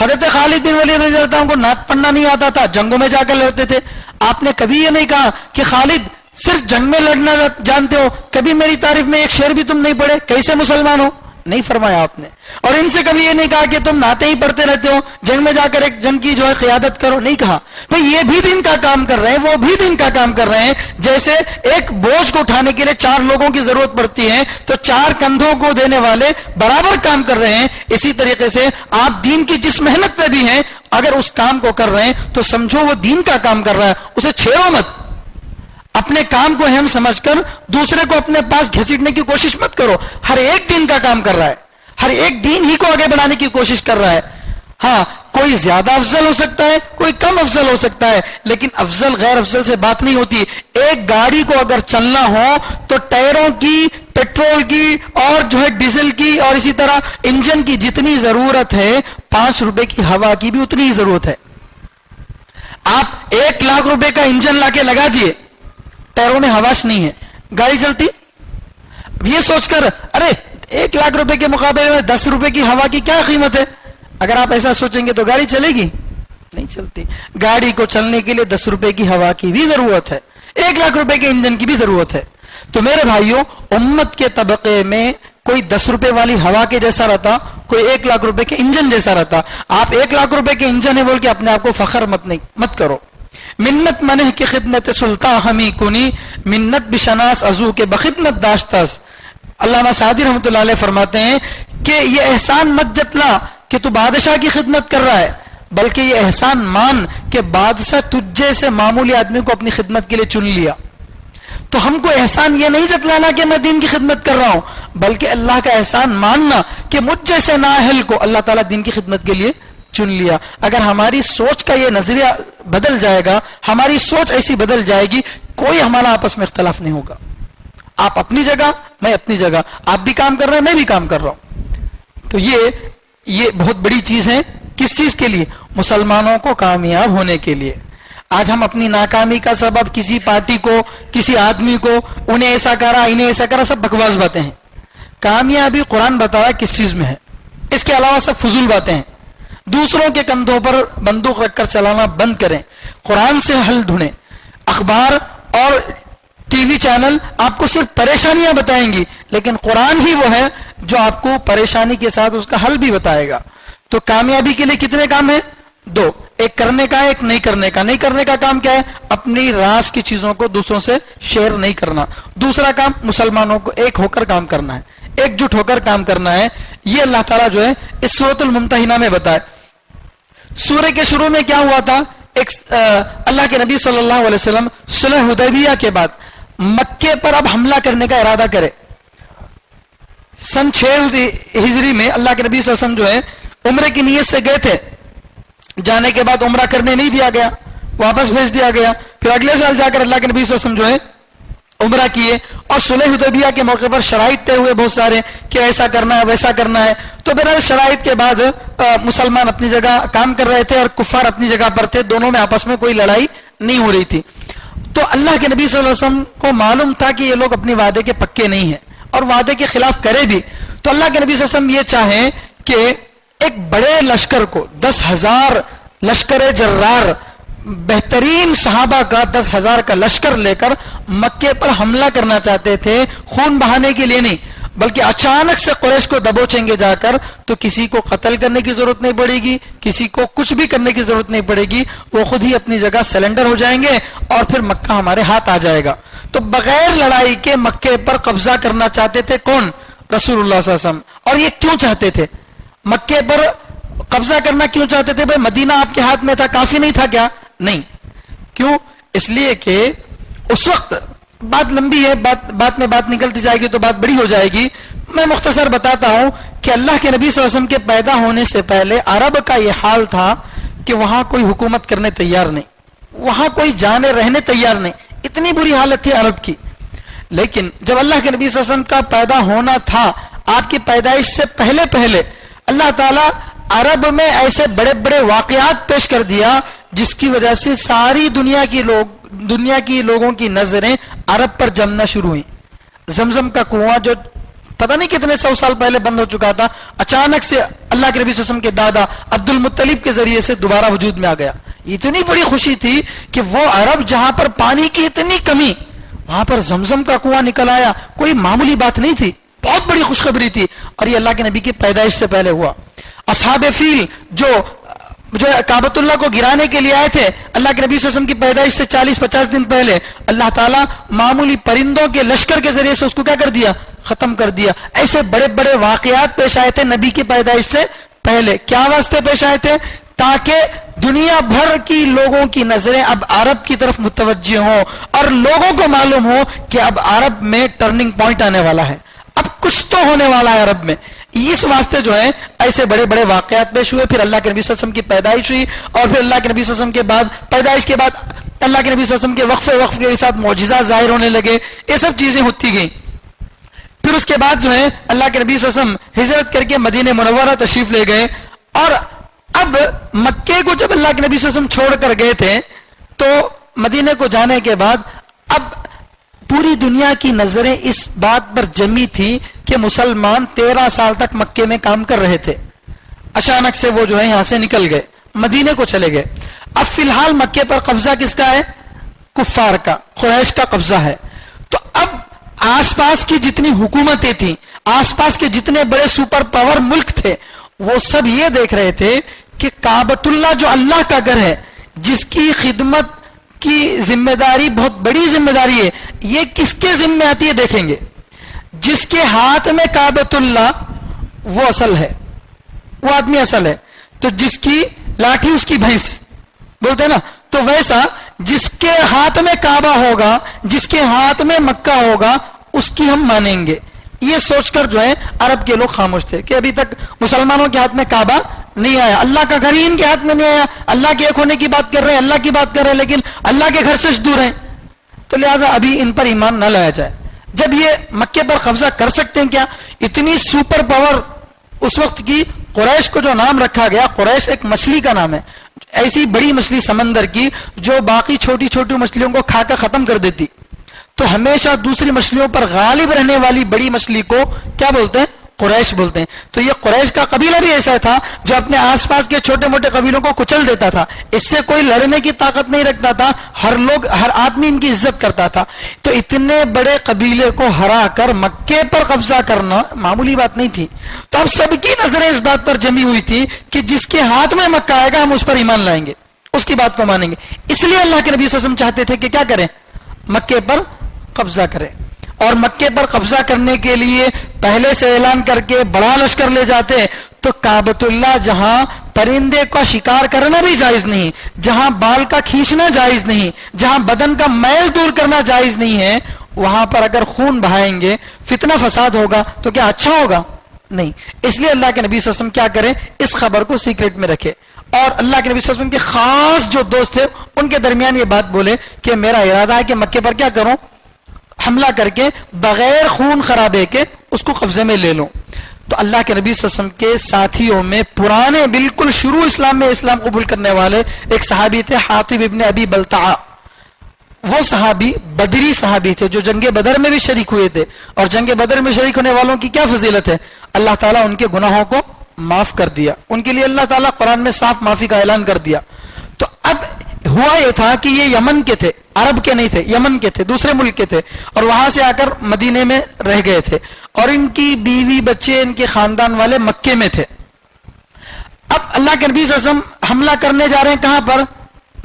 [SPEAKER 2] حضرت خالد بن ولید رضی اللہ عنہ کو نعت پڑھنا نہیں آتا تھا، جنگوں میں جا کر لڑتے تھے. آپ نے کبھی یہ نہیں کہا کہ خالد صرف جنگ میں لڑنا جانتے ہو، کبھی میری تعریف میں ایک شعر بھی تم نہیں پڑھے، کیسے مسلمان ہو؟ نہیں فرمایا آپ نے. اور ان سے کبھی یہ نہیں کہا کہ تم نعتیں ہی پڑھتے رہتے ہو، جنگ میں جا کر ایک جنگ کی جو ہے قیادت کرو، نہیں کہا. بھئی یہ بھی دین کا کام کر رہے ہیں، وہ بھی دین کا کام کر رہے ہیں. جیسے ایک بوجھ کو اٹھانے کے لیے 4 لوگوں کی ضرورت پڑتی ہے تو 4 کندھوں کو دینے والے برابر کام کر رہے ہیں. اسی طریقے سے آپ دین کی جس محنت پہ بھی ہیں، اگر اس کام کو کر رہے ہیں تو سمجھو وہ دین کا کام کر رہا ہے، اسے چھیڑو مت. اپنے کام کو اہم سمجھ کر دوسرے کو اپنے پاس گھسیٹنے کی کوشش مت کرو. ہر ایک دین کا کام کر رہا ہے، ہر ایک دین ہی کو آگے بڑھانے کی کوشش کر رہا ہے. ہاں کوئی زیادہ افضل ہو سکتا ہے، کوئی کم افضل ہو سکتا ہے، لیکن افضل غیر افضل سے بات نہیں ہوتی. ایک گاڑی کو اگر چلنا ہو تو ٹائروں کی، پیٹرول کی اور جو ہے ڈیزل کی اور اسی طرح انجن کی جتنی ضرورت ہے، 5 روپے کی ہوا کی بھی اتنی ہی ضرورت ہے. آپ 1 لاکھ روپے کا انجن لا کے لگا دیے، ٹائروں میں ہواش نہیں ہے، گاڑی چلتی؟ یہ سوچ کر ارے 1 لاکھ روپے کے مقابلے میں 10 روپے کی ہوا کی کیا قیمت ہے، اگر آپ ایسا سوچیں گے تو گاڑی چلے گی؟ نہیں چلتی. گاڑی کو چلنے کے لیے 10 روپے کی ہوا کی بھی ضرورت ہے، 1 لاکھ روپے کے انجن کی بھی ضرورت ہے. تو میرے بھائیوں، امت کے طبقے میں کوئی 10 روپے والی ہوا کے جیسا رہتا، کوئی 1 لاکھ روپے کے انجن جیسا رہتا. آپ 1 لاکھ روپے کے انجن ہے بول کے اپنے آپ کو فخر مت کرو. منت منہ کی خدمت سلطان ہمی کنی، منت بشناس ازو کے بخدمت داشتس. علامہ سعدی رحمۃ اللہ علیہ فرماتے ہیں کہ یہ احسان مت جتلا کہ تو بادشاہ کی خدمت کر رہا ہے، بلکہ یہ احسان مان کہ بادشاہ تجھ جیسے معمولی آدمی کو اپنی خدمت کے لیے چن لیا. تو ہم کو احسان یہ نہیں جتلانا کہ میں دین کی خدمت کر رہا ہوں، بلکہ اللہ کا احسان ماننا کہ مجھ جیسے نااہل کو اللہ تعالیٰ دین کی خدمت کے لیے چن لیا. اگر ہماری سوچ کا یہ نظریہ بدل جائے گا، ہماری سوچ ایسی بدل جائے گی، کوئی ہمارا آپس میں اختلاف نہیں ہوگا. آپ اپنی جگہ، میں اپنی جگہ، آپ بھی کام کر رہے ہیں، میں بھی کام کر رہا ہوں. تو یہ بہت بڑی چیز ہے. کس چیز کے لیے؟ مسلمانوں کو کامیاب ہونے کے لیے. آج ہم اپنی ناکامی کا سبب کسی پارٹی کو، کسی آدمی کو، انہیں ایسا کرا، انہیں ایسا کرا، سب بکواس باتیں ہیں. کامیابی قرآن بتا رہا کس چیز میں ہے، اس کے علاوہ سب فضول باتیں ہیں. دوسروں کے کندھوں پر بندوق رکھ کر چلانا بند کریں، قرآن سے حل ڈھونڈیں. اخبار اور ٹی وی چینل آپ کو صرف پریشانیاں بتائیں گی، لیکن قرآن ہی وہ ہے جو آپ کو پریشانی کے ساتھ اس کا حل بھی بتائے گا. تو کامیابی کے لیے کتنے کام ہیں؟ 2. ایک کرنے کا ہے ایک نہیں کرنے کا. نہیں کرنے کا کام کیا ہے؟ اپنی راز کی چیزوں کو دوسروں سے شیئر نہیں کرنا. دوسرا کام مسلمانوں کو ایک ہو کر کام کرنا ہے, ایک جٹ ہو کر کام کرنا ہے. یہ اللہ تعالیٰ جو ہے اس سورۃ الممتحنہ میں بتائے. سورہ کے شروع میں کیا ہوا تھا؟ ایک اللہ کے نبی صلی اللہ علیہ وسلم صلح حدیبیہ کے بعد مکے پر اب حملہ کرنے کا ارادہ کرے. سن 6 ہجری میں اللہ کے نبی صلی اللہ علیہ وسلم جو ہے عمرے کی نیت سے گئے تھے. جانے کے بعد عمرہ کرنے نہیں دیا گیا, واپس بھیج دیا گیا. پھر اگلے سال جا کر اللہ کے نبی صلی اللہ علیہ وسلم جو ہے عمرہ کیے, اور صلح حدیبیہ کے موقع پر شرائط طے ہوئے بہت سارے کہ ایسا کرنا ہے ویسا کرنا ہے. تو بہرحال شرائط کے بعد مسلمان اپنی جگہ کام کر رہے تھے اور کفار اپنی جگہ پر تھے, دونوں میں آپس میں کوئی لڑائی نہیں ہو رہی تھی. تو اللہ کے نبی صلی اللہ علیہ وسلم کو معلوم تھا کہ یہ لوگ اپنے وعدے کے پکے نہیں ہیں اور وعدے کے خلاف کرے بھی. تو اللہ کے نبی صلی اللہ علیہ وسلم یہ چاہیں کہ ایک بڑے لشکر کو 10,000 لشکر جرار, بہترین صحابہ کا 10,000 کا لشکر لے کر مکے پر حملہ کرنا چاہتے تھے, خون بہانے کے لیے نہیں, بلکہ اچانک سے قریش کو دبوچیں گے جا کر تو کسی کو قتل کرنے کی ضرورت نہیں پڑے گی, کسی کو کچھ بھی کرنے کی ضرورت نہیں پڑے گی, وہ خود ہی اپنی جگہ سرنڈر ہو جائیں گے اور پھر مکہ ہمارے ہاتھ آ جائے گا. تو بغیر لڑائی کے مکے پر قبضہ کرنا چاہتے تھے کون؟ رسول اللہ صلی اللہ علیہ وسلم. اور یہ کیوں چاہتے تھے مکے پر قبضہ کرنا؟ کیوں چاہتے تھے؟ بھائی مدینہ آپ کے ہاتھ میں تھا, کافی نہیں تھا کیا؟ نہیں. کیوں؟ اس لیے کہ اس وقت, بات لمبی ہے, بات میں بات نکلتی جائے گی تو بات بڑی ہو جائے گی. میں مختصر بتاتا ہوں کہ اللہ کے نبی صلی اللہ علیہ وسلم کے پیدا ہونے سے پہلے عرب کا یہ حال تھا کہ وہاں کوئی حکومت کرنے تیار نہیں, وہاں کوئی جانے رہنے تیار نہیں, اتنی بری حالت تھی عرب کی. لیکن جب اللہ کے نبی صلی اللہ علیہ وسلم کا پیدا ہونا تھا, آپ کی پیدائش سے پہلے اللہ تعالیٰ عرب میں ایسے بڑے بڑے واقعات پیش کر دیا جس کی وجہ سے ساری دنیا کی لوگوں کی نظریں عرب پر جمنا شروع ہوئی. زمزم کا کنواں جو پتہ نہیں کتنے 100 سال پہلے بند ہو چکا تھا, اچانک سے اللہ کے نبی صلی اللہ علیہ وسلم کے دادا عبد المطلب کے ذریعے سے دوبارہ وجود میں آ گیا. اتنی بڑی خوشی تھی کہ وہ عرب جہاں پر پانی کی اتنی کمی, وہاں پر زمزم کا کنواں نکل آیا. کوئی معمولی بات نہیں تھی, بہت بڑی خوشخبری تھی. اور یہ اللہ کے نبی کی پیدائش سے پہلے ہوا. اصحاب فیل جو کعبۃ اللہ کو گرانے کے لیے آئے تھے, اللہ کے نبی صلی اللہ علیہ وسلم کی پیدائش سے 40-50 دن پہلے اللہ تعالیٰ معمولی پرندوں کے لشکر کے ذریعے سے اس کو کیا کر دیا؟ ختم کر دیا. ایسے بڑے بڑے واقعات پیش آئے تھے نبی کی پیدائش سے پہلے. کیا واسطے پیش آئے تھے؟ تاکہ دنیا بھر کی لوگوں کی نظریں اب عرب کی طرف متوجہ ہوں اور لوگوں کو معلوم ہو کہ اب عرب میں ٹرننگ پوائنٹ آنے والا ہے, اب کچھ تو ہونے والا ہے عرب میں. اس واسطے جو ہے ایسے بڑے بڑے واقعات پیش ہوئے. پھر اللہ کے نبی صلی اللہ علیہ وسلم کی پیدائش ہوئی, اور پھر اللہ کے نبی صلی اللہ علیہ وسلم کے بعد پیدائش کے بعد اللہ کے نبی صلی اللہ علیہ وسلم کے وقفے کے ساتھ معجزات ظاہر ہونے لگے. یہ سب چیزیں ہوتی گئیں. پھر اس کے بعد جو ہے اللہ کے نبی صلی اللہ علیہ وسلم ہجرت کر کے مدینہ منورہ تشریف لے گئے. اور اب مکے کو جب اللہ کے نبی صلی اللہ علیہ وسلم چھوڑ کر گئے تھے تو مدینے کو جانے کے بعد اب پوری دنیا کی نظریں اس بات پر جمی تھی کہ مسلمان 13 سال تک مکے میں کام کر رہے تھے, اچانک سے وہ جو ہے یہاں سے نکل گئے, مدینے کو چلے گئے. اب فی الحال مکے پر قبضہ کس کا ہے؟ کفار کا, قریش کا قبضہ ہے. تو اب آس پاس کی جتنی حکومتیں تھیں, آس پاس کے جتنے بڑے سپر پاور ملک تھے, وہ سب یہ دیکھ رہے تھے کہ کعبۃ اللہ جو اللہ کا گھر ہے, جس کی خدمت کی ذمہ داری بہت بڑی ذمہ داری ہے, یہ کس کے ذمہ آتی ہے دیکھیں گے. جس کے ہاتھ میں کعبۃ اللہ وہ اصل ہے, وہ آدمی اصل ہے. تو جس کی لاٹھی اس کی بھینس بولتے ہیں نا, تو ویسا جس کے ہاتھ میں کعبہ ہوگا, جس کے ہاتھ میں مکہ ہوگا, اس کی ہم مانیں گے. یہ سوچ کر جو ہے عرب کے لوگ خاموش تھے کہ ابھی تک مسلمانوں کے ہاتھ میں کعبہ نہیں آیا, اللہ کا گھر ہی ان کے ہاتھ میں نہیں آیا. اللہ کے ایک ہونے کی بات کر رہے ہیں, اللہ کی بات کر رہے ہیں, لیکن اللہ کے گھر سے دور ہیں. تو لہذا ابھی ان پر ایمان نہ لایا جائے. جب یہ مکے پر قبضہ کر سکتے ہیں کیا, اتنی سپر پاور اس وقت کی قریش کو جو نام رکھا گیا, قریش ایک مچھلی کا نام ہے, ایسی بڑی مچھلی سمندر کی جو باقی چھوٹی چھوٹی مچھلیوں کو کھا کر ختم کر دیتی. تو ہمیشہ دوسری مچھلیوں پر غالب رہنے والی بڑی مچھلی کو کیا بولتے ہیں؟ قریش بولتے ہیں. تو یہ قریش کا قبیلہ بھی ایسا تھا جو اپنے آس پاس کے چھوٹے موٹے قبیلوں کو کچل دیتا تھا. اس سے کوئی لڑنے کی طاقت نہیں رکھتا تھا, ہر آدمی ان کی عزت کرتا تھا. تو اتنے بڑے قبیلے کو ہرا کر مکے پر قبضہ کرنا معمولی بات نہیں تھی. تو اب سب کی نظریں اس بات پر جمی ہوئی تھی کہ جس کے ہاتھ میں مکہ آئے گا ہم اس پر ایمان لائیں گے. اس کی بات کو مانیں گے. اس لیے اللہ کے نبی صلی اللہ علیہ وسلم چاہتے تھے کہ کیا کریں؟ مکے پر قبضہ کریں. اور مکے پر قبضہ کرنے کے لیے پہلے سے اعلان کر کے بڑا لشکر لے جاتے تو کعبۃ اللہ جہاں پرندے کا شکار کرنا بھی جائز نہیں، جہاں بال کا کھینچنا جائز نہیں، جہاں بدن کا میل دور کرنا جائز نہیں ہے، وہاں پر اگر خون بہائیں گے، فتنہ فساد ہوگا تو کیا اچھا ہوگا؟ نہیں. اس لیے اللہ کے نبی صلی اللہ علیہ وسلم کیا کریں؟ اس خبر کو سیکریٹ میں رکھے. اور اللہ کے نبی صلی اللہ علیہ وسلم کے خاص جو دوست تھے ان کے درمیان یہ بات بولے کہ میرا ارادہ ہے کہ مکے پر کیا کروں؟ حملہ کر کے بغیر خون خرابے کے اس کو قبضے میں لے لوں. تو اللہ کے نبی صلی اللہ علیہ وسلم کے ساتھیوں میں پرانے بالکل شروع اسلام میں اسلام قبول کرنے والے ایک صحابی تھے، حاطب ابن ابی بلتعہ. وہ صحابی بدری صحابی تھے جو جنگ بدر میں بھی شریک ہوئے تھے. اور جنگ بدر میں شریک ہونے والوں کی کیا فضیلت ہے؟ اللہ تعالیٰ ان کے گناہوں کو معاف کر دیا. ان کے لیے اللہ تعالیٰ قرآن میں صاف معافی کا اعلان کر دیا. تو اب ہوا یہ تھا کہ یہ یمن کے تھے، عرب کے نہیں تھے، یمن کے تھے، دوسرے ملک کے تھے، اور وہاں سے آ کر مدینے میں رہ گئے تھے. اور ان کی بیوی بچے، ان کے خاندان والے مکے میں تھے. اب اللہ کے نبی صلی اللہ علیہ وسلم حملہ کرنے جا رہے ہیں کہاں پر؟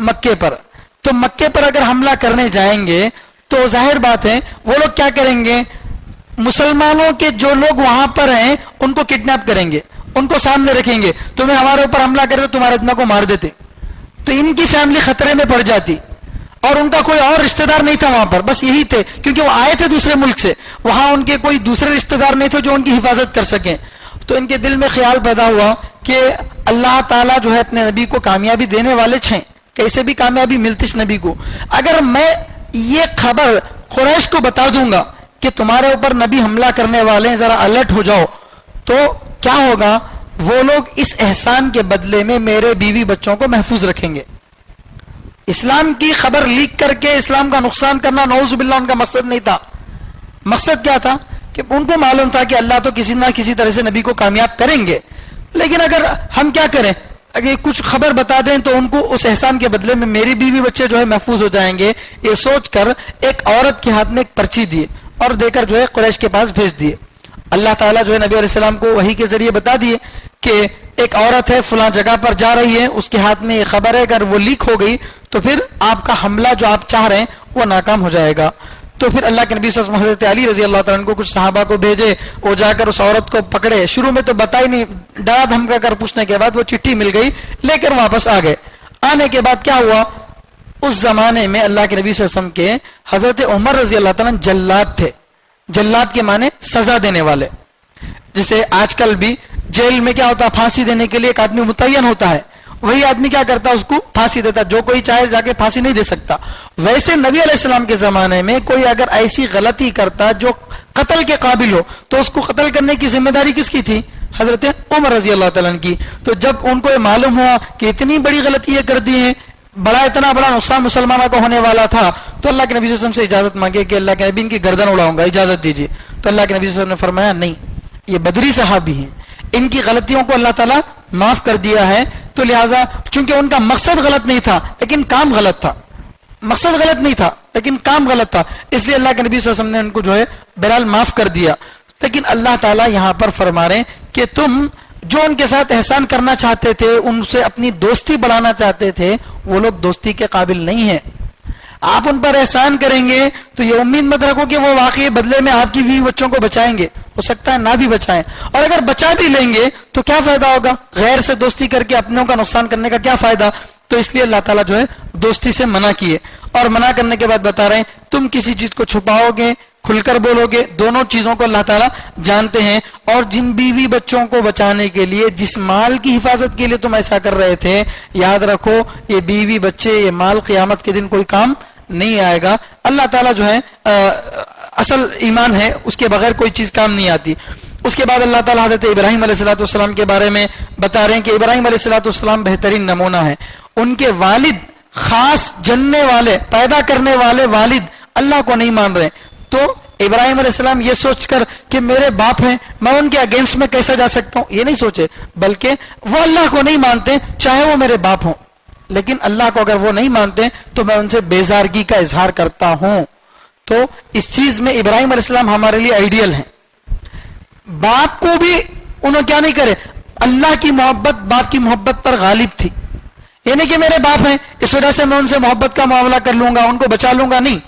[SPEAKER 2] مکے پر. تو مکے پر اگر حملہ کرنے جائیں گے تو ظاہر بات ہے وہ لوگ کیا کریں گے؟ مسلمانوں کے جو لوگ وہاں پر ہیں ان کو کڈنیپ کریں گے، ان کو سامنے رکھیں گے، تمہیں ہمارے اوپر حملہ کرے تو تمہارے اتنا کو مار دیتے. تو ان کی فیملی خطرے میں پڑ جاتی. اور ان کا کوئی اور رشتہ دار نہیں تھا وہاں پر، بس یہی تھے، کیونکہ وہ آئے تھے دوسرے ملک سے، وہاں ان کے کوئی دوسرے رشتہ دار نہیں تھے جو ان کی حفاظت کر سکیں. تو ان کے دل میں خیال پیدا ہوا کہ اللہ تعالیٰ جو ہے اپنے نبی کو کامیابی دینے والے چھیں، کیسے بھی کامیابی ملتی اس نبی کو. اگر میں یہ خبر قریش کو بتا دوں گا کہ تمہارے اوپر نبی حملہ کرنے والے ہیں، ذرا الرٹ ہو جاؤ، تو کیا ہوگا؟ وہ لوگ اس احسان کے بدلے میں میرے بیوی بچوں کو محفوظ رکھیں گے. اسلام کی خبر لیک کر کے اسلام کا نقصان کرنا نعوذ باللہ ان کا مقصد نہیں تھا. مقصد کیا تھا؟ کہ ان کو معلوم تھا کہ اللہ تو کسی نہ کسی طرح سے نبی کو کامیاب کریں گے. لیکن اگر ہم کیا کریں، اگر کچھ خبر بتا دیں تو ان کو اس احسان کے بدلے میں میری بیوی بچے جو ہے محفوظ ہو جائیں گے، یہ سوچ کر ایک عورت کے ہاتھ میں ایک پرچی دیے اور دے کر جو ہے قریش کے پاس بھیج دیے. اللہ تعالیٰ جو ہے نبی علیہ السلام کو وحی کے ذریعے بتا دیے کہ ایک عورت ہے فلاں جگہ پر جا رہی ہے، اس کے ہاتھ میں یہ خبر ہے، اگر وہ لیک ہو گئی تو پھر آپ کا حملہ جو آپ چاہ رہے ہیں وہ ناکام ہو جائے گا. تو پھر اللہ کے نبی صلی اللہ علیہ وسلم حضرت علی رضی اللہ تعالیٰ عنہ کو کچھ صحابہ کو بھیجے، وہ جا کر اس عورت کو پکڑے. شروع میں تو بتا ہی نہیں، ڈرا دھمکا کر پوچھنے کے بعد وہ چٹھی مل گئی، لے کر واپس آ گئے. آنے کے بعد کیا ہوا؟ اس زمانے میں اللہ کے نبی صلی اللہ علیہ وسلم کے حضرت عمر رضی اللہ تعالیٰ عنہ جلاد تھے. جلاد کے معنی سزا دینے والے. جسے آج کل بھی جیل میں کیا ہوتا ہے، پھانسی دینے کے لیے ایک آدمی متعین ہوتا ہے، وہی آدمی کیا کرتا ہے، اس کو پھانسی دیتا. جو کوئی چاہے جا کے پھانسی نہیں دے سکتا. ویسے نبی علیہ السلام کے زمانے میں کوئی اگر ایسی غلطی کرتا جو قتل کے قابل ہو تو اس کو قتل کرنے کی ذمہ داری کس کی تھی؟ حضرت عمر رضی اللہ تعالیٰ عنہ کی. تو جب ان کو یہ معلوم ہوا کہ اتنی بڑی غلطی یہ کر دی ہیں، اتنا بڑا نقصان مسلمانوں کو ہونے والا تھا، تو اللہ کے نبی صلی اللہ علیہ وسلم سے اجازت مانگے کہ اللہ کے نبی ان کی گردن اڑاؤں گا، اجازت دیجیے. تو اللہ کے نبی صلی اللہ علیہ وسلم نے فرمایا نہیں، یہ بدری صحابی ہیں، ان کی غلطیوں کو اللہ تعالیٰ معاف کر دیا ہے. تو لہٰذا چونکہ ان کا مقصد غلط نہیں تھا لیکن کام غلط تھا، مقصد غلط نہیں تھا لیکن کام غلط تھا، اس لیے اللہ کے نبی صلی اللہ علیہ وسلم نے ان کو جو ہے بہرحال معاف کر دیا. لیکن اللہ تعالیٰ یہاں پر فرما رہے ہیں کہ تم جو ان کے ساتھ احسان کرنا چاہتے تھے، ان سے اپنی دوستی بڑھانا چاہتے تھے، وہ لوگ دوستی کے قابل نہیں ہیں. آپ ان پر احسان کریں گے تو یہ امید مت رکھو کہ وہ واقعی بدلے میں آپ کی بیوی بچوں کو بچائیں گے، ہو سکتا ہے نہ بھی بچائیں. اور اگر بچا بھی لیں گے تو کیا فائدہ ہوگا؟ غیر سے دوستی کر کے اپنوں کا نقصان کرنے کا کیا فائدہ؟ تو اس لیے اللہ تعالیٰ جو ہے دوستی سے منع کیے. اور منع کرنے کے بعد بتا رہے ہیں تم کسی چیز کو چھپاؤ گے، کھل کر بولو گے، دونوں چیزوں کو اللہ تعالیٰ جانتے ہیں. اور جن بیوی بچوں کو بچانے کے لیے، جس مال کی حفاظت کے لیے تم ایسا کر رہے تھے، یاد رکھو یہ بیوی بچے، یہ مال قیامت کے دن کوئی کام نہیں آئے گا. اللہ تعالیٰ جو ہے اصل ایمان ہے، اس کے بغیر کوئی چیز کام نہیں آتی. اس کے بعد اللہ تعالیٰ حضرت ابراہیم علیہ الصلوۃ والسلام کے بارے میں بتا رہے ہیں کہ ابراہیم علیہ الصلوۃ والسلام بہترین نمونہ ہے. ان کے والد، خاص جننے والے، پیدا کرنے والے والد اللہ کو نہیں مان رہے. تو ابراہیم علیہ السلام یہ سوچ کر کہ میرے باپ ہیں، میں ان کے اگینسٹ میں کیسے جا سکتا ہوں، یہ نہیں سوچے، بلکہ وہ اللہ کو نہیں مانتے چاہے وہ میرے باپ ہوں، لیکن اللہ کو اگر وہ نہیں مانتے تو میں ان سے بیزارگی کا اظہار کرتا ہوں. تو اس چیز میں ابراہیم علیہ السلام ہمارے لیے آئیڈیل ہیں. باپ کو بھی انہوں کیا نہیں کرے، اللہ کی محبت باپ کی محبت پر غالب تھی. یہ نہیں کہ میرے باپ ہیں اس وجہ سے میں ان سے محبت کا معاملہ کر لوں گا, ان کو بچا لوں گا, نہیں.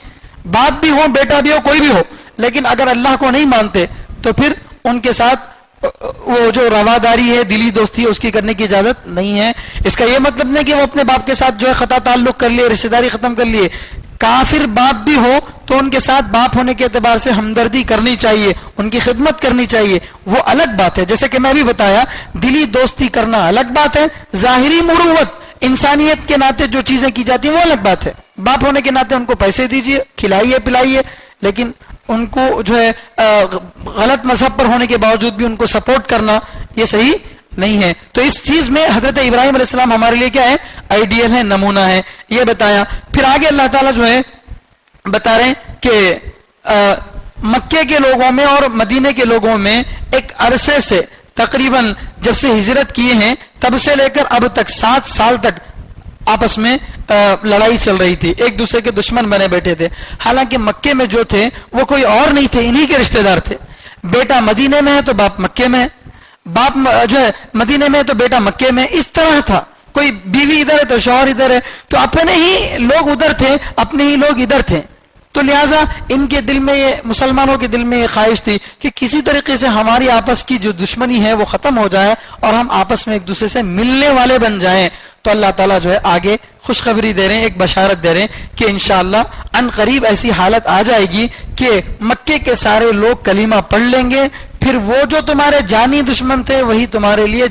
[SPEAKER 2] باپ بھی ہو, بیٹا بھی ہو, کوئی بھی ہو, لیکن اگر اللہ کو نہیں مانتے تو پھر ان کے ساتھ وہ جو رواداری ہے, دلی دوستی ہے, اس کی کرنے کی اجازت نہیں ہے. اس کا یہ مطلب نہیں کہ وہ اپنے باپ کے ساتھ جو ہے خطا تعلق کر لیے, رشتہ داری ختم کر لیے. کافر باپ بھی ہو تو ان کے ساتھ باپ ہونے کے اعتبار سے ہمدردی کرنی چاہیے, ان کی خدمت کرنی چاہیے, وہ الگ بات ہے. جیسے کہ میں بھی بتایا, دلی دوستی کرنا الگ بات ہے, ظاہری مروت انسانیت کے ناطے جو چیزیں کی جاتی ہیں وہ الگ بات ہے. باپ ہونے کے ناطے ان کو پیسے دیجئے, کھلائیے پلائیے, لیکن ان کو جو ہے غلط مذہب پر ہونے کے باوجود بھی ان کو سپورٹ کرنا یہ صحیح نہیں ہے. تو اس چیز میں حضرت ابراہیم علیہ السلام ہمارے لیے کیا ہے, آئیڈیل ہے, نمونہ ہے, یہ بتایا. پھر آگے اللہ تعالیٰ جو ہے بتا رہے ہیں کہ مکے کے لوگوں میں اور مدینے کے لوگوں میں ایک عرصے سے تقریباً جب سے ہجرت کیے ہیں تب سے لے کر اب تک 7 سال تک آپس میں لڑائی چل رہی تھی, ایک دوسرے کے دشمن بنے بیٹھے تھے. حالانکہ مکے میں جو تھے وہ کوئی اور نہیں تھے, انہی کے رشتہ دار تھے. بیٹا مدینے میں ہے تو باپ مکے میں ہے, باپ جو ہے مدینے میں ہے تو بیٹا مکے میں, اس طرح تھا. کوئی بیوی ادھر ہے تو شوہر ادھر ہے, تو اپنے ہی لوگ ادھر تھے, اپنے ہی لوگ ادھر تھے. تو لہٰذا ان کے دل میں یہ, مسلمانوں کے دل میں یہ خواہش تھی کہ کسی طریقے سے ہماری آپس کی جو دشمنی ہے وہ ختم ہو جائے اور ہم آپس میں ایک دوسرے سے ملنے والے بن جائیں. تو اللہ تعالیٰ جو ہے آگے خوشخبری دے رہے ہیں, ایک بشارت دے رہے ہیں کہ انشاءاللہ ان قریب ایسی حالت آ جائے گی کہ مکے کے سارے لوگ کلمہ پڑھ لیں گے, پھر وہ جو تمہارے جانی دشمن تھے وہی تمہارے لیے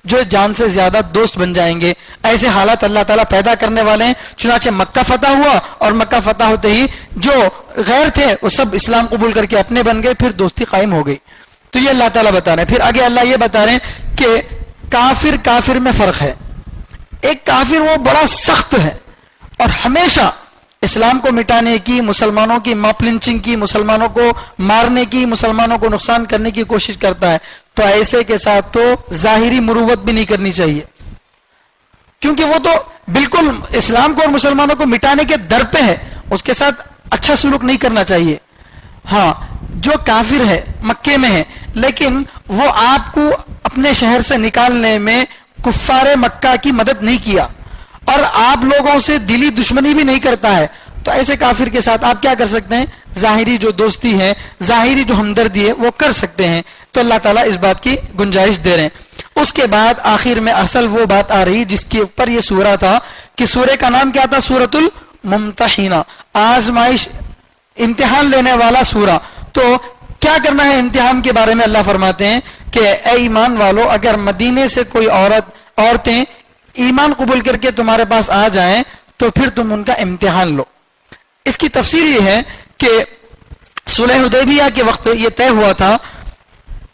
[SPEAKER 2] جو جان سے زیادہ دوست بن جائیں گے. ایسے حالات اللہ تعالیٰ پیدا کرنے والے ہیں. چنانچہ مکہ فتح ہوا اور مکہ فتح ہوتے ہی جو غیر تھے وہ سب اسلام قبول کر کے اپنے بن گئے, پھر دوستی قائم ہو گئی. تو یہ اللہ تعالیٰ بتا رہے ہیں. پھر آگے اللہ یہ بتا رہے ہیں کہ کافر میں فرق ہے. ایک کافر وہ بڑا سخت ہے اور ہمیشہ اسلام کو مٹانے کی, مسلمانوں کی ماپ لنچنگ کی, مسلمانوں کو مارنے کی, مسلمانوں کو نقصان کرنے کی کوشش کرتا ہے. تو ایسے کے ساتھ تو ظاہری مروت بھی نہیں کرنی چاہیے, کیونکہ وہ تو بالکل اسلام کو اور مسلمانوں کو مٹانے کے در پہ ہے, اس کے ساتھ اچھا سلوک نہیں کرنا چاہیے. ہاں, جو کافر ہے مکے میں ہے لیکن وہ آپ کو اپنے شہر سے نکالنے میں کفار مکہ کی مدد نہیں کیا اور آپ لوگوں سے دلی دشمنی بھی نہیں کرتا ہے, تو ایسے کافر کے ساتھ آپ کیا کر سکتے ہیں, ظاہری جو دوستی ہے, ظاہری جو ہمدردی ہے وہ کر سکتے ہیں. تو اللہ تعالیٰ اس بات کی گنجائش دے رہے ہیں. اس کے بعد آخر میں اصل وہ بات آ رہی جس کے اوپر یہ سورہ تھا, کہ سورہ کا نام کیا تھا, سورۃ الممتحنہ, آزمائش, امتحان لینے والا سورہ. تو کیا کرنا ہے امتحان کے بارے میں اللہ فرماتے ہیں کہ اے ایمان والو, اگر مدینے سے کوئی عورتیں ایمان قبول کر کے تمہارے پاس آ جائیں تو پھر تم ان کا امتحان لو. اس کی تفصیل یہ ہے کہ صلح حدیبیہ کے وقت یہ طے ہوا تھا,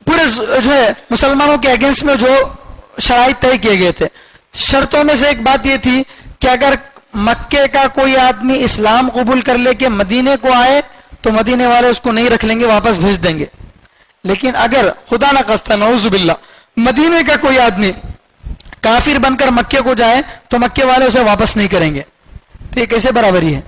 [SPEAKER 2] پورے جو ہے مسلمانوں کے اگینسٹ میں جو شرائط طے کیے گئے تھے. شرطوں میں سے ایک بات یہ تھی کہ اگر مکے کا کوئی آدمی اسلام قبول کر لے کے مدینے کو آئے تو مدینے والے اس کو نہیں رکھ لیں گے, واپس بھیج دیں گے. لیکن اگر خدا نہ خواستہ نعوذ باللہ مدینے کا کوئی آدمی کافر بن کر مکے کو جائے تو مکے والے اسے واپس نہیں کریں گے. تو یہ کیسے برابری ہے,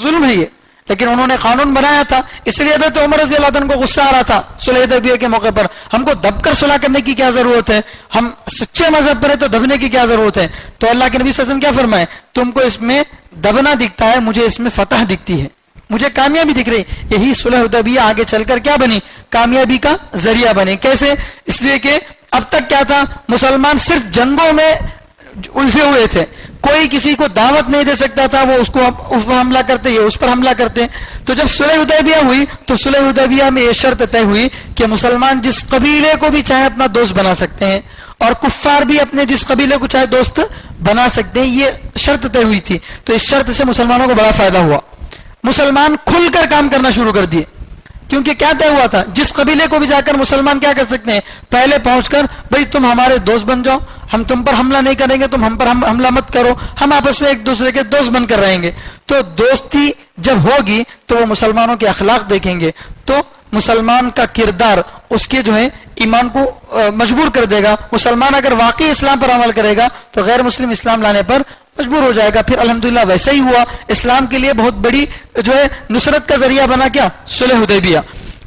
[SPEAKER 2] ظلم ہے یہ. لیکن انہوں نے قانون بنایا تھا, اس لیے حضرت عمر رضی اللہ عنہ کو غصہ آ رہا تھا صلح حدیبیہ کے موقع پر. ہم کو دب کر صلح کرنے کی کیا ضرورت ہے, ہم سچے مذہب پر ہے تو دبنے کی کیا ضرورت ہے. تو اللہ کے نبی صلی اللہ علیہ وسلم کیا فرمائے, تم کو اس میں دبنا دکھتا ہے, مجھے اس میں فتح دکھتی ہے, مجھے کامیابی دکھ رہی. یہی صلح حدیبیہ آگے چل کر کیا بنی, کامیابی کا ذریعہ بنے. کیسے, اس لیے کہ اب تک کیا تھا, مسلمان صرف جنگوں میں الجھے ہوئے تھے, کوئی کسی کو دعوت نہیں دے سکتا تھا, وہ اس کو اس پر حملہ کرتے, یہ اس پر حملہ کرتے. تو جب صلح حدیبیہ ہوئی تو صلح حدیبیہ میں یہ شرط طے ہوئی کہ مسلمان جس قبیلے کو بھی چاہے اپنا دوست بنا سکتے ہیں اور کفار بھی اپنے جس قبیلے کو چاہے دوست بنا سکتے ہیں, یہ شرط طے ہوئی تھی. تو اس شرط سے مسلمانوں کو بڑا فائدہ ہوا, مسلمان کھل کر کام کرنا شروع کر دیے. کیونکہ کیا طے ہوا تھا, جس قبیلے کو بھی جا کر مسلمان کیا کر سکتے ہیں, پہلے پہنچ کر بھئی تم ہمارے دوست بن جاؤ, ہم تم پر حملہ نہیں کریں گے, تم ہم پر حملہ مت کرو, ہم آپس میں ایک دوسرے کے دوست بن کر رہیں گے. تو دوستی جب ہوگی تو وہ مسلمانوں کے اخلاق دیکھیں گے, تو مسلمان کا کردار اس کے جو ہے ایمان کو مجبور کر دے گا. مسلمان اگر واقعی اسلام پر عمل کرے گا تو غیر مسلم اسلام لانے پر مجبور ہو جائے گا. پھر الحمدللہ ویسا ہی ہوا, اسلام کے لیے بہت بڑی جو ہے نصرت کا ذریعہ بنا کیا, صلح حدیبیہ.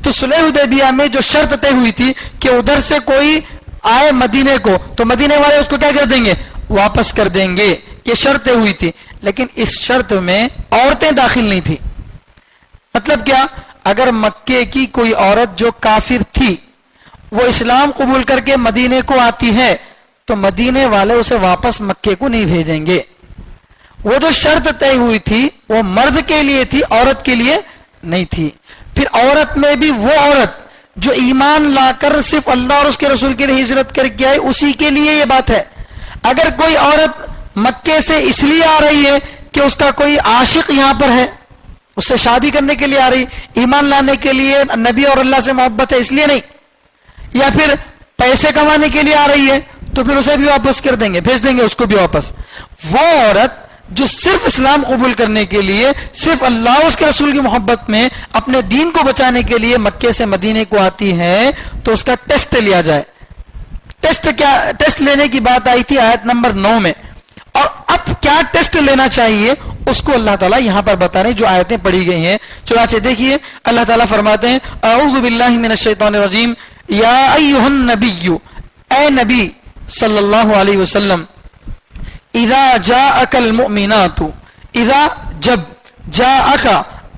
[SPEAKER 2] تو صلح حدیبیہ میں جو شرط طے ہوئی تھی کہ ادھر سے کوئی آئے مدینے کو تو مدینے والے اس کو کیا کر دیں گے, واپس کر دیں گے. یہ شرط ہوئی تھی، لیکن اس شرط میں عورتیں داخل نہیں تھی. مطلب کیا؟ اگر مکے کی کوئی عورت جو کافر تھی وہ اسلام قبول کر کے مدینے کو آتی ہے تو مدینے والے اسے واپس مکے کو نہیں بھیجیں گے. وہ جو شرط طے ہوئی تھی وہ مرد کے لیے تھی، عورت کے لیے نہیں تھی. پھر عورت میں بھی وہ عورت جو ایمان لا کر صرف اللہ اور اس کے رسول کے لیے ہجرت کر کے آئے، اسی کے لیے یہ بات ہے. اگر کوئی عورت مکے سے اس لیے آ رہی ہے کہ اس کا کوئی عاشق یہاں پر ہے، اس سے شادی کرنے کے لیے آ رہی، ایمان لانے کے لیے، نبی اور اللہ سے محبت ہے اس لیے نہیں، یا پھر پیسے کمانے کے لیے آ رہی ہے، تو پھر اسے بھی واپس کر دیں گے، بھیج دیں گے اس کو بھی واپس. وہ عورت جو صرف اسلام قبول کرنے کے لیے، صرف اللہ اور اس کے رسول کی محبت میں اپنے دین کو بچانے کے لیے مکے سے مدینے کو آتی ہے تو اس کا ٹیسٹ لیا جائے. ٹیسٹ لینے کی بات آئی تھی آیت نمبر 9 میں. اور اب کیا ٹیسٹ لینا چاہیے اس کو اللہ تعالیٰ یہاں پر بتا رہے ہیں جو آیتیں پڑھی گئی ہیں. چنانچہ دیکھیے اللہ تعالیٰ فرماتے ہیں اعوذ باللہ من الشیطان الرجیم یا ایھا النبی، اے نبی صلی اللہ علیہ وسلم، اذا جاءک المؤمنات، اذا جب، جاءک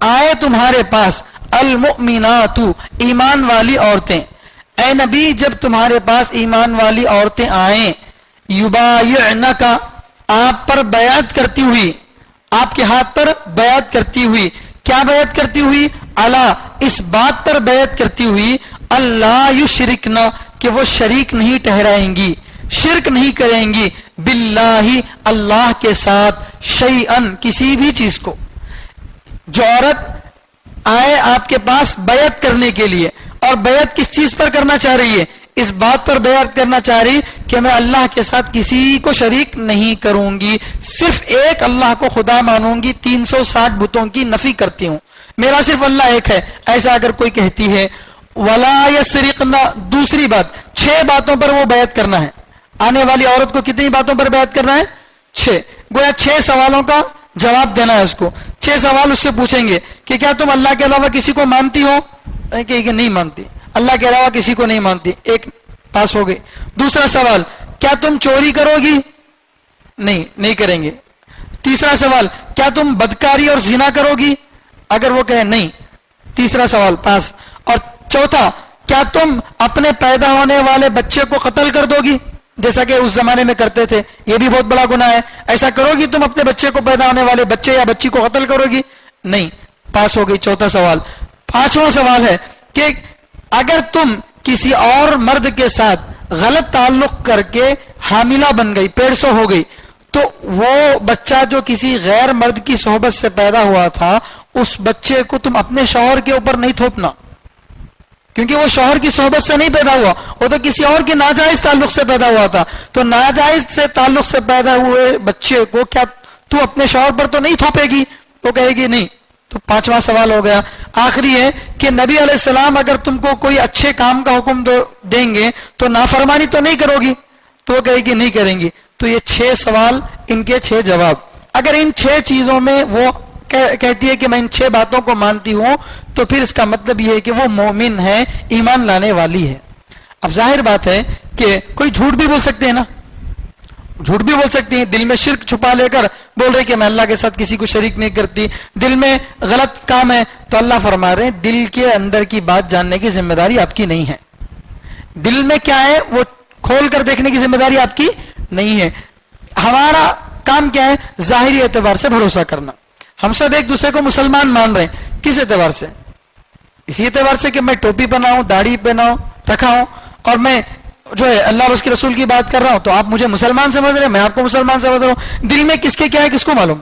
[SPEAKER 2] آئے تمہارے پاس، المؤمنات ایمان والی عورتیں، اے نبی جب تمہارے پاس ایمان والی عورتیں آئیں، یبایعنک آپ پر بیعت کرتی ہوئی، آپ کے ہاتھ پر بیعت کرتی ہوئی. کیا بیعت کرتی ہوئی؟ علی اس بات پر بیعت کرتی ہوئی، اللہ یشرکنا کہ وہ شریک نہیں ٹھہرائیں گی، شرک نہیں کریں گی، باللہ اللہ کے ساتھ، شیئن کسی بھی چیز کو. جو عورت آئے آپ کے پاس بیعت کرنے کے لیے، اور بیعت کس چیز پر کرنا چاہ رہی ہے؟ اس بات پر بیعت کرنا چاہ رہی کہ میں اللہ کے ساتھ کسی کو شریک نہیں کروں گی، صرف ایک اللہ کو خدا مانوں گی، 360 بتوں کی نفی کرتی ہوں، میرا صرف اللہ ایک ہے، ایسا اگر کوئی کہتی ہے. ولا یسرقنا، دوسری بات 6 باتوں پر وہ بیعت کرنا ہے. آنے والی عورت کو کتنی باتوں پر بیعت کرنا ہے؟ 6. گویا 6 سوالوں کا جواب دینا ہے اس کو. 6 سوال اس سے پوچھیں گے کہ کیا تم اللہ کے علاوہ کسی کو مانتی ہو؟ کہ نہیں مانتی، اللہ کے علاوہ کسی کو نہیں مانتی، ایک پاس ہو گئی. دوسرا سوال، کیا تم چوری کرو گی؟ نہیں کریں گے. تیسرا سوال، کیا تم بدکاری اور زنا کرو گی؟ اگر وہ کہے نہیں، تیسرا سوال پاس. اور چوتھا، کیا تم اپنے پیدا ہونے والے بچے کو قتل کر دو گی؟ جیسا کہ اس زمانے میں کرتے تھے، یہ بھی بہت بڑا گناہ ہے. ایسا کرو گی تم اپنے بچے کو، پیدا ہونے والے بچے یا بچی کو قتل کرو گی؟ نہیں، پاس ہو گئی چوتھا سوال. پانچواں سوال ہے کہ اگر تم کسی اور مرد کے ساتھ غلط تعلق کر کے حاملہ بن گئی، 150 ہو گئی، تو وہ بچہ جو کسی غیر مرد کی صحبت سے پیدا ہوا تھا، اس بچے کو تم اپنے شوہر کے اوپر نہیں تھوپنا، کیونکہ وہ شوہر کی صحبت سے نہیں پیدا ہوا، وہ تو کسی اور کے ناجائز تعلق سے پیدا ہوا تھا. تو ناجائز سے تعلق سے پیدا ہوئے بچے کو کیا تو اپنے شوہر پر تو نہیں تھوپے گی؟ وہ کہے گی نہیں. تو پانچواں سوال ہو گیا. آخری ہے کہ نبی علیہ السلام اگر تم کو کوئی اچھے کام کا حکم دیں گے تو نافرمانی تو نہیں کرو گی؟ تو وہ کہے گی نہیں کریں گی. تو یہ 6 سوال، ان کے 6 جواب. اگر ان 6 چیزوں میں وہ کہتی ہے کہ میں ان 6 باتوں کو مانتی ہوں، تو پھر اس کا مطلب یہ ہے کہ وہ مومن ہے، ایمان لانے والی ہے. اب ظاہر بات ہے کہ کوئی جھوٹ بھی بول سکتے ہیں نا، جھوٹ بھی بول سکتی ہیں، دل میں شرک چھپا لے کر بول رہے کہ میں اللہ کے ساتھ کسی کو شریک نہیں کرتی، دل میں غلط کام ہے. تو اللہ فرما رہے ہیں دل کے اندر کی بات جاننے کی ذمہ داری آپ کی نہیں ہے. دل میں کیا ہے وہ کھول کر دیکھنے کی ذمہ داری آپ کی نہیں ہے. ہمارا کام کیا ہے؟ ظاہری اعتبار سے بھروسہ کرنا. ہم سب ایک دوسرے کو مسلمان مان رہے ہیں، کس اعتبار سے؟ اسی اعتبار سے کہ میں ٹوپی پہناؤں، داڑھی پہناؤں رکھا ہوں، اور میں جو ہے اللہ اور اس کے رسول کی بات کر رہا ہوں، تو آپ مجھے مسلمان سمجھ رہے ہیں، میں آپ کو مسلمان سمجھ رہا ہوں. دل میں کس کے کیا ہے کس کو معلوم؟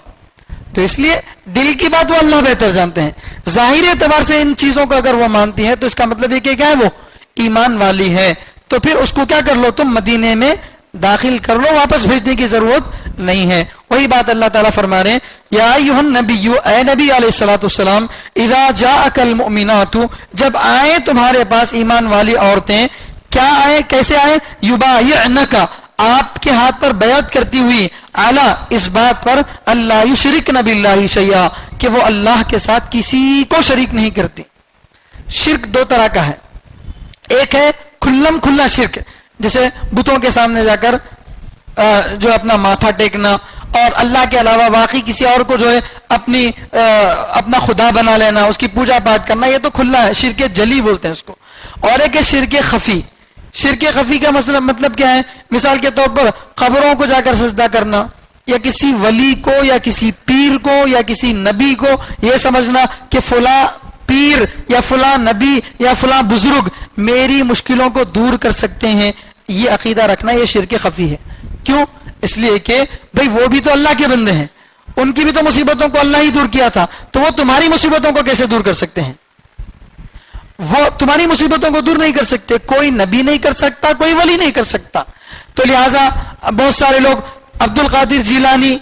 [SPEAKER 2] تو اس لیے دل کی بات وہ اللہ بہتر جانتے ہیں. ظاہری اعتبار سے ان چیزوں کو اگر وہ مانتی ہیں تو اس کا مطلب یہ کہ کیا ہے وہ ایمان والی ہے. تو پھر اس کو کیا کر لو تم، مدینے میں داخل کر لو، واپس بھیجنے کی ضرورت نہیں ہے. وہی بات اللہ تعالیٰ فرما رہے ہیں یا ایھا النبی، اے نبی علیہ الصلوۃ والسلام، اذا جاءک المؤمنات، جب آئیں تمہارے پاس ایمان والی عورتیں. کیا آئے؟ کیسے آئے؟ یبایعنک، آپ کے ہاتھ پر بیعت کرتی ہوئی، اعلی اس بات پر، اللہ یشرکن باللہ شیئا، کہ وہ اللہ کے ساتھ کسی کو شریک نہیں کرتی. شرک 2 طرح کا ہے. ایک ہے کھلم کھلا شرک، جیسے بتوں کے سامنے جا کر جو اپنا ماتھا ٹیکنا اور اللہ کے علاوہ واقعی کسی اور کو جو ہے اپنا خدا بنا لینا، اس کی پوجا پاٹ کرنا، یہ تو کھلا ہے، شرک جلی بولتے ہیں اس کو. اور ایک ہے شرک خفی. شرک خفی کا مطلب کیا ہے؟ مثال کے طور پر قبروں کو جا کر سجدہ کرنا، یا کسی ولی کو یا کسی پیر کو یا کسی نبی کو یہ سمجھنا کہ فلاں پیر یا فلاں نبی یا فلاں بزرگ میری مشکلوں کو دور کر سکتے ہیں، یہ عقیدہ رکھنا یہ شرک خفی ہے. کیوں؟ اس لیے کہ بھئی وہ بھی تو اللہ کے بندے ہیں، ان کی بھی تو مصیبتوں کو اللہ ہی دور کیا تھا، تو وہ تمہاری مصیبتوں کو کیسے دور کر سکتے ہیں؟ وہ تمہاری مصیبتوں کو دور نہیں کر سکتے، کوئی نبی نہیں کر سکتا، کوئی ولی نہیں کر سکتا. تو لہٰذا بہت سارے لوگ عبد القادر جیلانی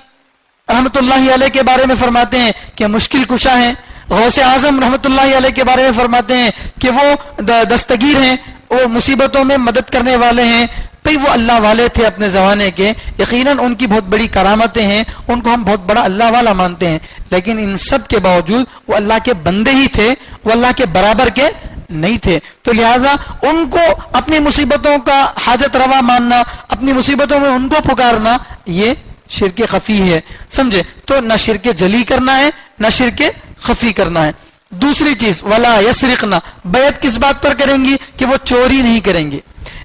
[SPEAKER 2] رحمۃ اللہ علیہ کے بارے میں فرماتے ہیں کہ مشکل کشا ہیں، غوث اعظم رحمۃ اللہ علیہ کے بارے میں فرماتے ہیں کہ وہ دستگیر ہیں، وہ مصیبتوں میں مدد کرنے والے ہیں. بھئی وہ اللہ والے تھے اپنے زمانے کے، یقیناً ان کی بہت بڑی کرامتیں ہیں، ان کو ہم بہت بڑا اللہ والا مانتے ہیں، لیکن ان سب کے باوجود وہ اللہ کے بندے ہی تھے، وہ اللہ کے برابر کے نہیں تھے. تو لہٰذا ان کو اپنی مصیبتوں کا حاجت روا ماننا، اپنی مصیبتوں میں ان کو پکارنا، یہ شرک خفی ہے. سمجھے؟ تو نہ شرک جلی کرنا ہے نہ شرک خفی کرنا ہے. دوسری چیز ولا یسرقنا، بیعت کس بات پر کریں گی؟ کہ وہ چوری نہیں کریں گے.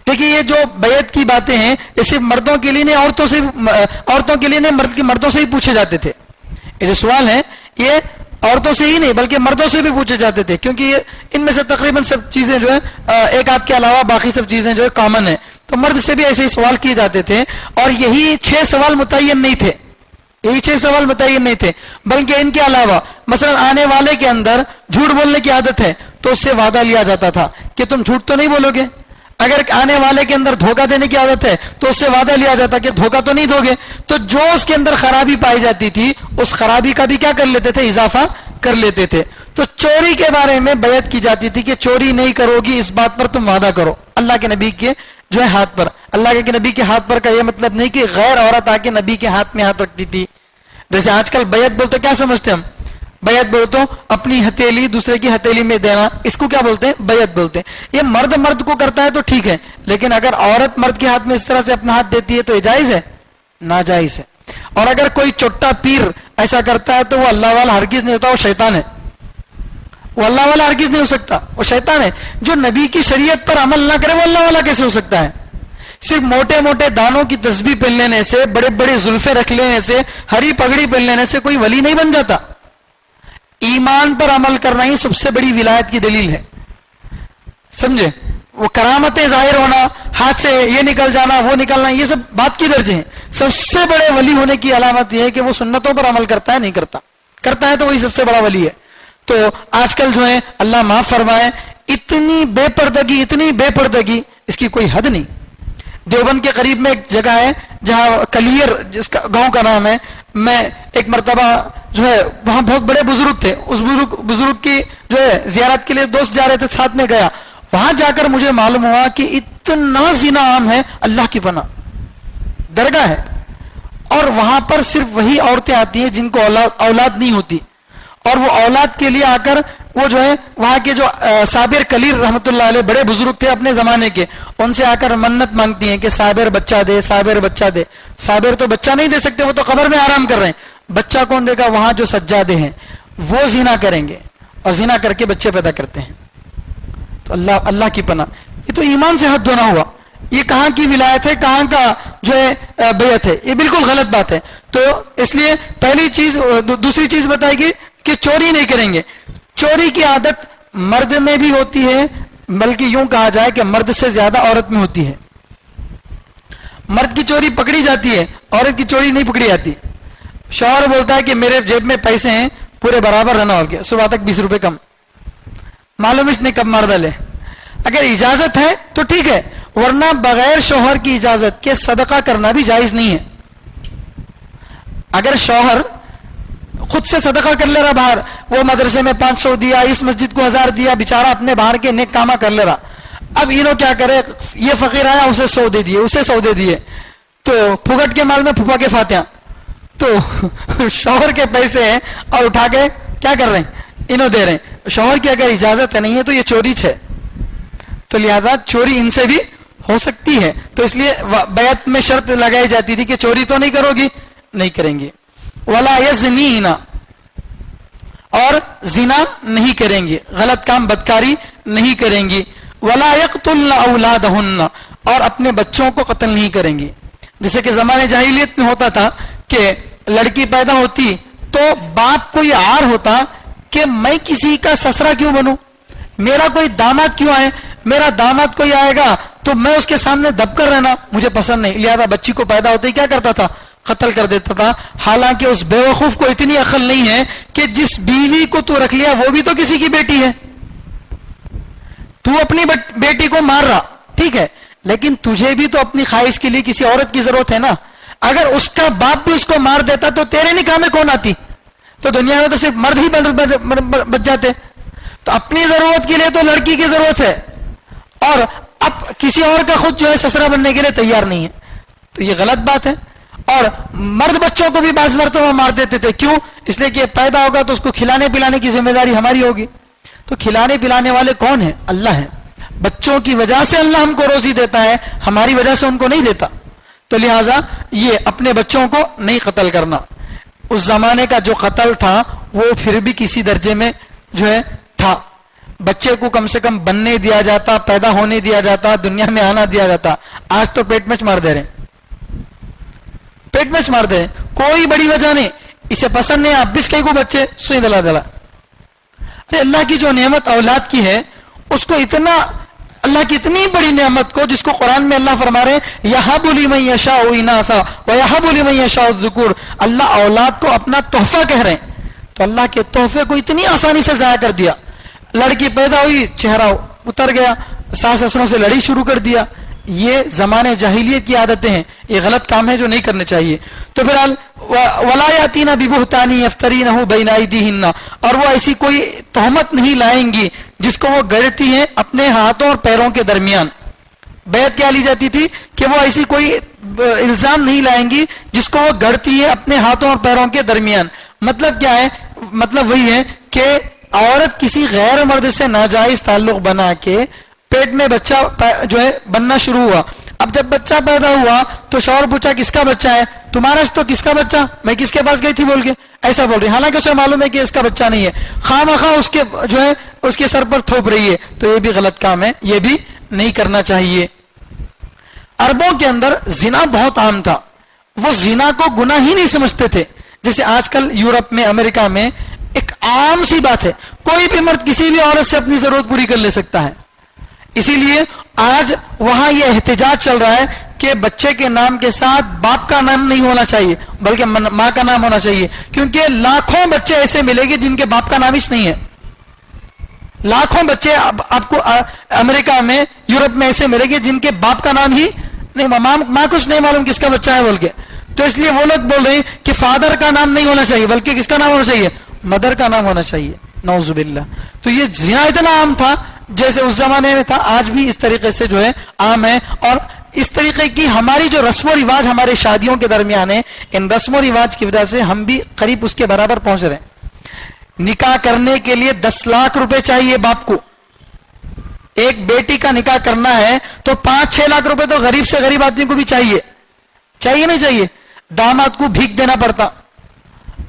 [SPEAKER 2] دیکھیے یہ جو بیعت کی باتیں ہیں یہ صرف مردوں کے لیے نہیں، عورتوں کے لیے نہیں، مردوں سے ہی پوچھے جاتے تھے. یہ جو سوال ہے یہ عورتوں سے ہی نہیں بلکہ مردوں سے بھی پوچھے جاتے تھے، کیونکہ یہ ان میں سے تقریباً سب چیزیں جو ہے ایک آدھ کے علاوہ باقی سب چیزیں جو ہے کامن ہیں، تو مرد سے بھی ایسے ہی سوال کیے جاتے تھے. اور یہی 6 سوال متعین نہیں تھے، یہی 6 سوال متعین نہیں تھے، بلکہ ان کے علاوہ مثلا آنے والے کے اندر جھوٹ بولنے کی عادت ہے تو اس سے وعدہ لیا جاتا تھا کہ تم جھوٹ تو نہیں بولو گے. اگر آنے والے کے اندر دھوکہ دینے کی عادت ہے تو اس سے وعدہ لیا جاتا کہ دھوکہ تو نہیں دو گے. تو جو اس کے اندر خرابی پائی جاتی تھی اس خرابی کا بھی کیا کر لیتے تھے؟ اضافہ کر لیتے تھے. تو چوری کے بارے میں بیعت کی جاتی تھی کہ چوری نہیں کرو گی، اس بات پر تم وعدہ کرو. اللہ کے نبی کے جو ہے ہاتھ پر، اللہ کے نبی کے ہاتھ پر کا یہ مطلب نہیں کہ غیر عورت آ کے نبی کے ہاتھ میں ہاتھ رکھتی تھی. جیسے آج کل بیعت بولتے کیا سمجھتے ہم؟ بیعت بولتے اپنی ہتھیلی دوسرے کی ہتھیلی میں دینا، اس کو کیا بولتے ہیں؟ بیعت بولتے ہیں. یہ مرد کو کرتا ہے تو ٹھیک ہے، لیکن اگر عورت مرد کے ہاتھ میں اس طرح سے اپنا ہاتھ دیتی ہے تو یہ جائز ہے؟ ناجائز ہے. اور اگر کوئی چوٹا پیر ایسا کرتا ہے تو وہ اللہ والا ہرگز نہیں ہوتا، وہ شیطان ہے. وہ اللہ والا ہرگز نہیں ہو سکتا، وہ شیطان ہے. جو نبی کی شریعت پر عمل نہ کرے وہ اللہ والا کیسے ہو سکتا ہے؟ صرف موٹے موٹے دانوں کی تسبیح پہن لینے سے، بڑے بڑے زلفے رکھ لینے سے، ہری پگڑی پہن لینے سے کوئی ولی نہیں بن جاتا. ایمان پر عمل کرنا ہی سب سے بڑی ولایت کی دلیل ہے. سمجھے؟ وہ کرامتیں ظاہر ہونا، ہاتھ سے یہ نکل جانا وہ نکلنا، یہ سب بات کی درجے ہیں. سب سے بڑے ولی ہونے کی علامت یہ ہے کہ وہ سنتوں پر عمل کرتا ہے، نہیں کرتا، کرتا ہے تو وہی سب سے بڑا ولی ہے. تو آج کل جو ہے اللہ معاف فرمائے، اتنی بے پردگی اس کی کوئی حد نہیں. دیوبند کے قریب میں ایک جگہ ہے جہاں کلیر جس کا گاؤں کا نام ہے، میں ایک مرتبہ جو ہے وہاں بہت بڑے بزرگ تھے، اس بزرگ کی جو ہے زیارت کے لیے دوست جا رہے تھے، ساتھ میں گیا. وہاں جا کر مجھے معلوم ہوا کہ اتنا زنا عام ہے، اللہ کی پناہ درگاہ ہے. اور وہاں پر صرف وہی عورتیں آتی ہیں جن کو اولاد نہیں ہوتی، اور وہ اولاد کے لیے آ کر وہ جو ہے وہاں کے جو صابر کلیر رحمۃ اللہ علیہ بڑے بزرگ تھے اپنے زمانے کے، ان سے آ کر منت مانگتی ہیں کہ صابر بچہ دے، صابر بچہ دے. صابر تو بچہ نہیں دے سکتے، وہ تو قبر میں آرام کر رہے ہیں. بچہ کون دے گا؟ وہاں جو سجادے ہیں وہ زنا کریں گے اور زنا کر کے بچے پیدا کرتے ہیں. تو اللہ کی پناہ، یہ تو ایمان سے ہاتھ دھونا ہوا. یہ کہاں کی ولایت ہے، کہاں کا جو ہے بیعت ہے؟ یہ بالکل غلط بات ہے. تو اس لیے پہلی چیز. دوسری چیز بتائے گی کہ چوری نہیں کریں گے. چوری کی عادت مرد میں بھی ہوتی ہے، بلکہ یوں کہا جائے کہ مرد سے زیادہ عورت میں ہوتی ہے. مرد کی چوری پکڑی جاتی ہے، عورت کی چوری نہیں پکڑی جاتی. شوہر بولتا ہے کہ میرے جیب میں پیسے ہیں پورے برابر رہنا، اور کیا صبح تک 20 روپے کم، معلوم اس نے کب مار ڈالے. اگر اجازت ہے تو ٹھیک ہے، ورنہ بغیر شوہر کی اجازت کے صدقہ کرنا بھی جائز نہیں ہے. اگر شوہر خود سے صدقہ کر لے رہا باہر، وہ مدرسے میں 500 دیا، اس مسجد کو 1000 دیا، بیچارہ اپنے باہر کے نیک کامہ کر لے رہا. اب انہوں کیا کرے؟ یہ فقیر آیا اسے 100 دے دیے، اسے 100 دے دیے، تو پھگٹ کے مال میں پھپھا کے فاتحہ. تو شوہر کے پیسے ہیں اور اٹھا کے کیا کر رہے ہیں؟ انہوں دے رہے ہیں. شوہر کی اگر اجازت نہیں ہے تو یہ چوری ہے. تو لہذا چوری ان سے بھی ہو سکتی ہے. تو اس لیے بیعت میں شرط لگائی جاتی تھی کہ چوری تو نہیں کرو گی، نہیں کریں گے. ولا یزنین، اور زنا نہیں کریں گے، غلط کام بدکاری نہیں کریں گی. ولا یقتلن اولادہن، اور اپنے بچوں کو قتل نہیں کریں گی. جیسے کہ زمانے جاہلیت میں ہوتا تھا کہ لڑکی پیدا ہوتی تو باپ کو یہ عار ہوتا کہ میں کسی کا سسرا کیوں بنوں، میرا کوئی داماد کیوں آئے، میرا داماد کوئی آئے گا تو میں اس کے سامنے دب کر رہنا مجھے پسند نہیں. لہذا بچی کو پیدا ہوتے ہی کیا کرتا تھا، قتل کر دیتا تھا. حالانکہ اس بیوقوف کو اتنی عقل نہیں ہے کہ جس بیوی کو تو رکھ لیا وہ بھی تو کسی کی بیٹی ہے. تو اپنی بیٹی کو مار رہا ٹھیک ہے، لیکن تجھے بھی تو اپنی خواہش کے لیے کسی عورت کی ضرورت ہے نا. اگر اس کا باپ بھی اس کو مار دیتا تو تیرے نکاح میں کون آتی؟ تو دنیا میں تو صرف مرد ہی بچ جاتے. تو اپنی ضرورت کے لیے تو لڑکی کی ضرورت ہے، اور اب کسی اور کا خود جو ہے سسرا بننے کے لیے تیار نہیں ہے. تو یہ غلط بات ہے. اور مرد بچوں کو بھی بعض مرتبہ مار دیتے تھے. کیوں؟ اس لیے کہ پیدا ہوگا تو اس کو کھلانے پلانے کی ذمہ داری ہماری ہوگی. تو کھلانے پلانے والے کون ہیں؟ اللہ ہے. بچوں کی وجہ سے اللہ ہم کو روزی دیتا ہے، ہماری وجہ سے ان کو نہیں دیتا. تو لہٰذا یہ اپنے بچوں کو نہیں قتل کرنا. اس زمانے کا جو قتل تھا وہ پھر بھی کسی درجے میں جو ہے تھا. بچے کو کم سے کم بننے دیا جاتا، پیدا ہونے دیا جاتا، دنیا میں آنا دیا جاتا. آج تو پیٹ میں مار دے رہے ہیں، پیٹ میں مار دے رہے ہیں، کوئی بڑی وجہ نہیں. اسے پسند نہیں، آپ بس کئی کو بچے سوئی دلا دلا. ارے اللہ کی جو نعمت اولاد کی ہے اس کو اتنا، اللہ کی اتنی بڑی نعمت کو جس کو قرآن میں اللہ فرما رہے ہیں یہب لمن یشاء اناثا ویہب لمن یشاء الذکور. اللہ اولاد کو اپنا تحفہ کہہ رہے ہیں. تو اللہ کے تحفے کو اتنی آسانی سے ضائع کر دیا. لڑکی پیدا ہوئی، چہرہ اتر گیا، ساس سسروں سے لڑائی شروع کر دیا. یہ زمانے جاہلیت کی عادتیں ہیں، یہ غلط کام ہے جو نہیں کرنے چاہیے. تو بہرحال ولا یاتین ببہتان یفترینہ بین ایدیہن، اور وہ ایسی کوئی تہمت نہیں لائیں گی جس کو وہ گڑتی ہیں اپنے ہاتھوں اور پیروں کے درمیان. بیعت کیا لی جاتی تھی کہ وہ ایسی کوئی الزام نہیں لائیں گی جس کو وہ گڑتی ہیں اپنے ہاتھوں اور پیروں کے درمیان. مطلب کیا ہے؟ مطلب وہی ہے کہ عورت کسی غیر مرد سے ناجائز تعلق بنا کے پیٹ میں بچہ جو ہے بننا شروع ہوا. اب جب بچہ پیدا ہوا تو شوہر پوچھا کس کا بچہ ہے؟ تمہارا تو کس کا بچہ؟ میں کس کے پاس گئی تھی بول کے ایسا بول رہی، حالانکہ اسے معلوم ہے کہ اس کا بچہ نہیں ہے. خواہ مخواہ اس کے جو ہے اس کے سر پر تھوپ رہی ہے. تو یہ بھی غلط کام ہے، یہ بھی نہیں کرنا چاہیے. عربوں کے اندر زنا بہت عام تھا. وہ زنا کو گناہ ہی نہیں سمجھتے تھے. جیسے آج کل یورپ میں، امریکہ میں ایک عام سی بات ہے، کوئی بھی مرد کسی بھی عورت سے اپنی ضرورت پوری کر لے سکتا ہے. اسی لیے آج وہاں یہ احتجاج چل رہا ہے کہ بچے کے نام کے ساتھ باپ کا نام نہیں ہونا چاہیے بلکہ ماں کا نام ہونا چاہیے. کیونکہ لاکھوں بچے ایسے ملیں گے جن کے باپ کا نام ہی نہیں ہے. لاکھوں بچے آپ کو امریکہ میں، یورپ میں ایسے ملیں گے جن کے باپ کا نام ہی نہیں، ماں کچھ نہیں معلوم کس کا بچہ ہے بول کے. تو اس لیے وہ لوگ بول رہے ہیں کہ فادر کا نام نہیں ہونا چاہیے بلکہ کس کا نام ہونا چاہیے؟ مدر کا نام ہونا چاہیے. نعوذ باللہ. تو یہ زنا اتنا عام تھا جیسے اس زمانے میں تھا، آج بھی اس طریقے سے جو ہے عام ہے. اور اس طریقے کی ہماری جو رسم و رواج ہمارے شادیوں کے درمیان ہے، ان رسم و رواج کی وجہ سے ہم بھی قریب اس کے برابر پہنچ رہے ہیں. نکاح کرنے کے لیے 10 لاکھ روپے چاہیے باپ کو. ایک بیٹی کا نکاح کرنا ہے تو 5-6 لاکھ روپے تو غریب سے غریب آدمی کو بھی چاہیے. چاہیے نہیں چاہیے؟ داماد کو بھیک دینا پڑتا،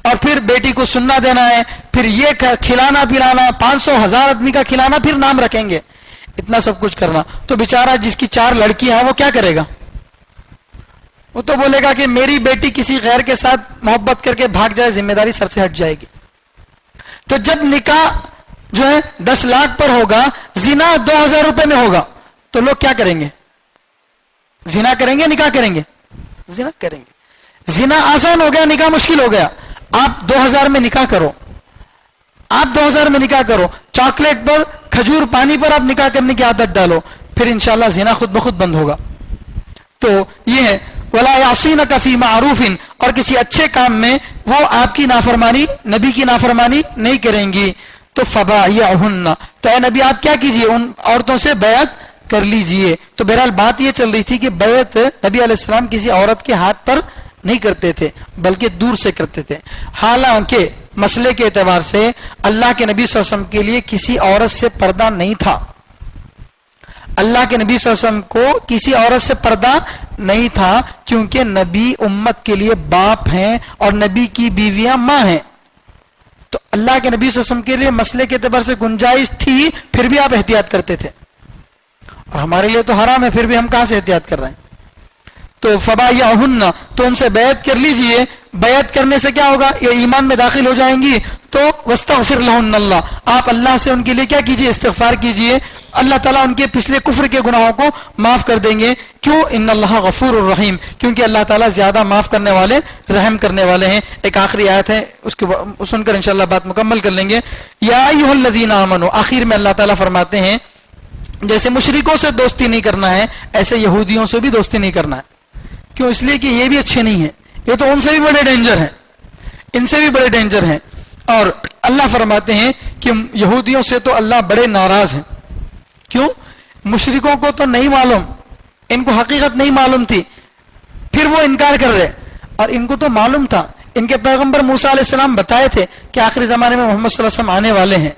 [SPEAKER 2] اور پھر بیٹی کو سننا دینا ہے، پھر یہ کھلانا پلانا، 500,000 آدمی کا کھلانا، پھر نام رکھیں گے، اتنا سب کچھ کرنا. تو بیچارہ جس کی 4 لڑکیاں ہیں وہ کیا کرے گا؟ وہ تو بولے گا کہ میری بیٹی کسی غیر کے ساتھ محبت کر کے بھاگ جائے، ذمہ داری سر سے ہٹ جائے گی. تو جب نکاح جو ہے 10 لاکھ پر ہوگا، زنا 2,000 روپے میں ہوگا، تو لوگ کیا کریں گے؟ زنا کریں گے، نکاح کریں گے؟ زنا کریں گے. زنا آسان ہو گیا، نکاح مشکل ہو گیا. آپ 2,000 میں نکاح کرو، آپ 2,000 میں نکاح کرو، چاکلیٹ پر، کھجور پانی پر آپ نکاح کرنے کی عادت ڈالو، پھر انشاءاللہ زنا خود بخود بند ہوگا. تو یہ ہے وَلَا يَعْصِينَكَ فِي مَعْرُوفٍ، اور کسی اچھے کام میں وہ آپ کی نافرمانی، نبی کی نافرمانی نہیں کریں گی. تو فَبَايِعْهُنَّ، تو اے نبی آپ کیا کیجئے؟ ان عورتوں سے بیعت کر لیجئے. تو بہرحال بات یہ چل رہی تھی کہ بیعت نبی علیہ السلام کسی عورت کے ہاتھ پر نہیں کرتے تھے بلکہ دور سے کرتے تھے. حالانکہ مسئلے کے اعتبار سے اللہ کے نبی صلی اللہ علیہ وسلم کے لیے کسی عورت سے پردہ نہیں تھا. اللہ کے نبی صلی اللہ علیہ وسلم کو کسی عورت سے پردہ نہیں تھا کیونکہ نبی امت کے لیے باپ ہیں اور نبی کی بیویاں ماں ہیں. تو اللہ کے نبی صلی اللہ علیہ وسلم کے لیے مسئلے کے اعتبار سے گنجائش تھی، پھر بھی آپ احتیاط کرتے تھے، اور ہمارے لیے تو حرام ہے، پھر بھی ہم کہاں سے احتیاط کر رہے ہیں. تو فبایعہن، تو ان سے بیعت کر لیجئے. بیعت کرنے سے کیا ہوگا؟ یہ ایمان میں داخل ہو جائیں گی. تو واستغفر لہن اللہ، آپ اللہ سے ان کے لیے کیا کیجئے؟ استغفار کیجئے. اللہ تعالیٰ ان کے پچھلے کفر کے گناہوں کو معاف کر دیں گے. کیوں؟ ان اللہ غفور الرحیم، کیونکہ اللہ تعالیٰ زیادہ معاف کرنے والے، رحم کرنے والے ہیں. ایک آخری آیت ہے، اس کو سن کر انشاءاللہ بات مکمل کر لیں گے. یا ایھا الذین آمنوا، آخر میں اللہ تعالیٰ فرماتے ہیں جیسے مشرکوں سے دوستی نہیں کرنا ہے، ایسے یہودیوں سے بھی دوستی نہیں کرنا ہے. کیوں؟ اس لیے کہ یہ بھی اچھے نہیں ہیں، یہ تو ان سے بھی بڑے ڈینجر ہیں، ان سے بھی بڑے ڈینجر ہیں. اور اللہ فرماتے ہیں کہ یہودیوں سے تو اللہ بڑے ناراض ہیں. کیوں؟ مشرکوں کو تو نہیں معلوم، ان کو حقیقت نہیں معلوم تھی، پھر وہ انکار کر رہے. اور ان کو تو معلوم تھا، ان کے پیغمبر موسیٰ علیہ السلام بتائے تھے کہ آخری زمانے میں محمد صلی اللہ علیہ وسلم آنے والے ہیں،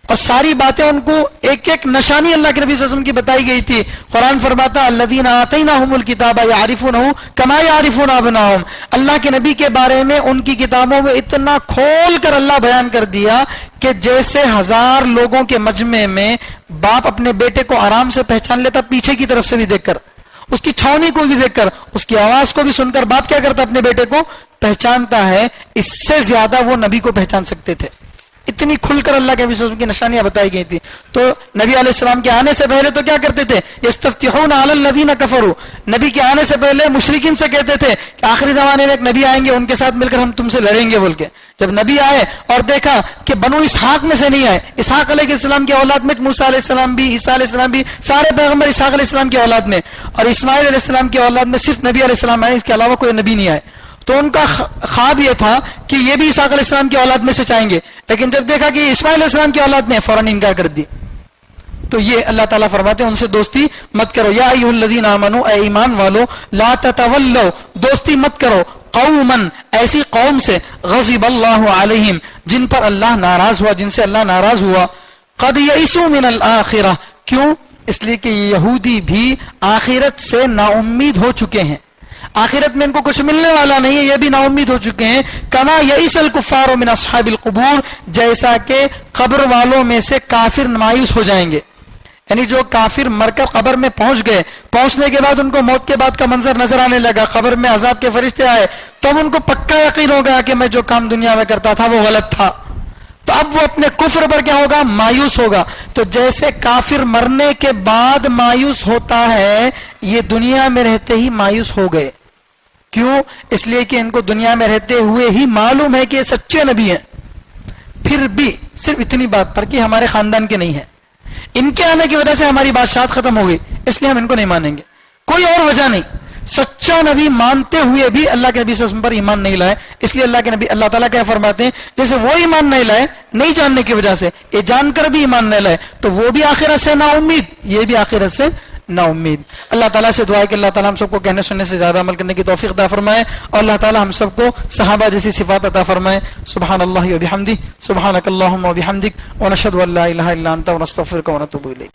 [SPEAKER 2] اور ساری باتیں ان کو ایک ایک نشانی اللہ کے نبی صلی اللہ علیہ وسلم کی بتائی گئی تھی. قرآن فرماتا الذین آتیناہم الکتاب یعرفونہ کما یعرفون ابناءہم، اللہ کے نبی کے بارے میں ان کی کتابوں میں اتنا کھول کر اللہ بیان کر دیا کہ جیسے 1000 لوگوں کے مجمع میں باپ اپنے بیٹے کو آرام سے پہچان لیتا، پیچھے کی طرف سے بھی دیکھ کر، اس کی چھاؤنی کو بھی دیکھ کر، اس کی آواز کو بھی سن کر باپ کیا کرتا؟ اپنے بیٹے کو پہچانتا ہے. اس سے زیادہ وہ نبی کو پہچان سکتے تھے. اتنی کھل کر اللہ کے نبی صلی اللہ علیہ وسلم کی نشانیاں بتائی گئی تھی. تو نبی علیہ السلام کے آنے سے پہلے تو کیا کرتے تھے؟ یستفتحون علی الذین کفروا، نبی کے آنے سے پہلے مشرکین سے کہتے تھے کہ آخری زمانے میں ایک نبی آئیں گے، ان کے ساتھ مل کر ہم تم سے لڑیں گے بول کے. جب نبی آئے اور دیکھا کہ بنو اسحاق میں سے نہیں آئے، اسحاق علیہ السلام کی اولاد میں موسیٰ علیہ السلام بھی، عیسیٰ علیہ السلام بھی، سارے پیغمبر اسحاق علیہ السلام کی اولاد میں، اور اسماعیل علیہ السلام کی اولاد میں صرف نبی علیہ السلام آئے، اس کے علاوہ کوئی نبی نہیں آئے. تو ان کا خواب یہ تھا کہ یہ بھی اسحاق علیہ السلام کی اولاد میں سے چاہیں گے، لیکن جب دیکھا کہ اسماعیل علیہ السلام کی اولاد میں، فوراً انکار کر دی. تو یہ اللہ تعالیٰ فرماتے ہیں ان سے دوستی مت کرو. یا ایھا الذین آمنوا، اے ایمان والو، لا تتولوا، دوستی مت کرو، قوما، ایسی قوم سے، غضب اللہ علیہم، جن پر اللہ ناراض ہوا، جن سے اللہ ناراض ہوا. قد یئسوا من الآخرہ، کیوں؟ اس لیے کہ یہودی بھی آخرت سے نا امید ہو چکے ہیں، آخرت میں ان کو کچھ ملنے والا نہیں ہے، یہ بھی نا امید ہو چکے ہیں. کما یئس الکفار من اصحاب القبور، جیسا کہ قبر والوں میں سے کافر مایوس ہو جائیں گے. یعنی جو کافر مر کر قبر میں پہنچ گئے، پہنچنے کے بعد ان کو موت کے بعد کا منظر نظر آنے لگا، قبر میں عذاب کے فرشتے آئے، تب ان کو پکا یقین ہو گیا کہ میں جو کام دنیا میں کرتا تھا وہ غلط تھا. تو اب وہ اپنے کفر پر کیا ہوگا؟ مایوس ہوگا. تو جیسے کافر مرنے کے بعد مایوس ہوتا ہے، یہ دنیا میں رہتے ہی مایوس ہو گئے. کیوں؟ اس لیے کہ ان کو دنیا میں رہتے ہوئے ہی معلوم ہے کہ یہ سچے نبی ہیں، پھر بھی صرف اتنی بات پر کہ ہمارے خاندان کے نہیں ہیں، ان کے آنے کی وجہ سے ہماری بادشاہت ختم ہو گئی، اس لیے ہم ان کو نہیں مانیں گے، کوئی اور وجہ نہیں. سچا نبی مانتے ہوئے بھی اللہ کے نبی صلی اللہ علیہ وسلم پر ایمان نہیں لائے. اس لیے اللہ کے نبی اللہ تعالیٰ کیا فرماتے ہیں؟ جیسے وہ ایمان نہیں لائے نہیں جاننے کی وجہ سے، یہ جان کر بھی ایمان نہیں لائے، تو وہ بھی آخرت سے نا امید، یہ بھی آخرت سے نا امید. اللہ تعالیٰ سے دعا ہے کہ اللہ تعالیٰ ہم سب کو کہنے سننے سے زیادہ عمل کرنے کی توفیق عطا فرمائے، اور اللہ تعالیٰ ہم سب کو صحابہ جیسی صفات عطا فرمائے. سبحان اللہ و بحمدہ، سبحانک اللہم و بحمدک، ونشہد ان لا الہ الا انت ونستغفرک ونتوب الیک.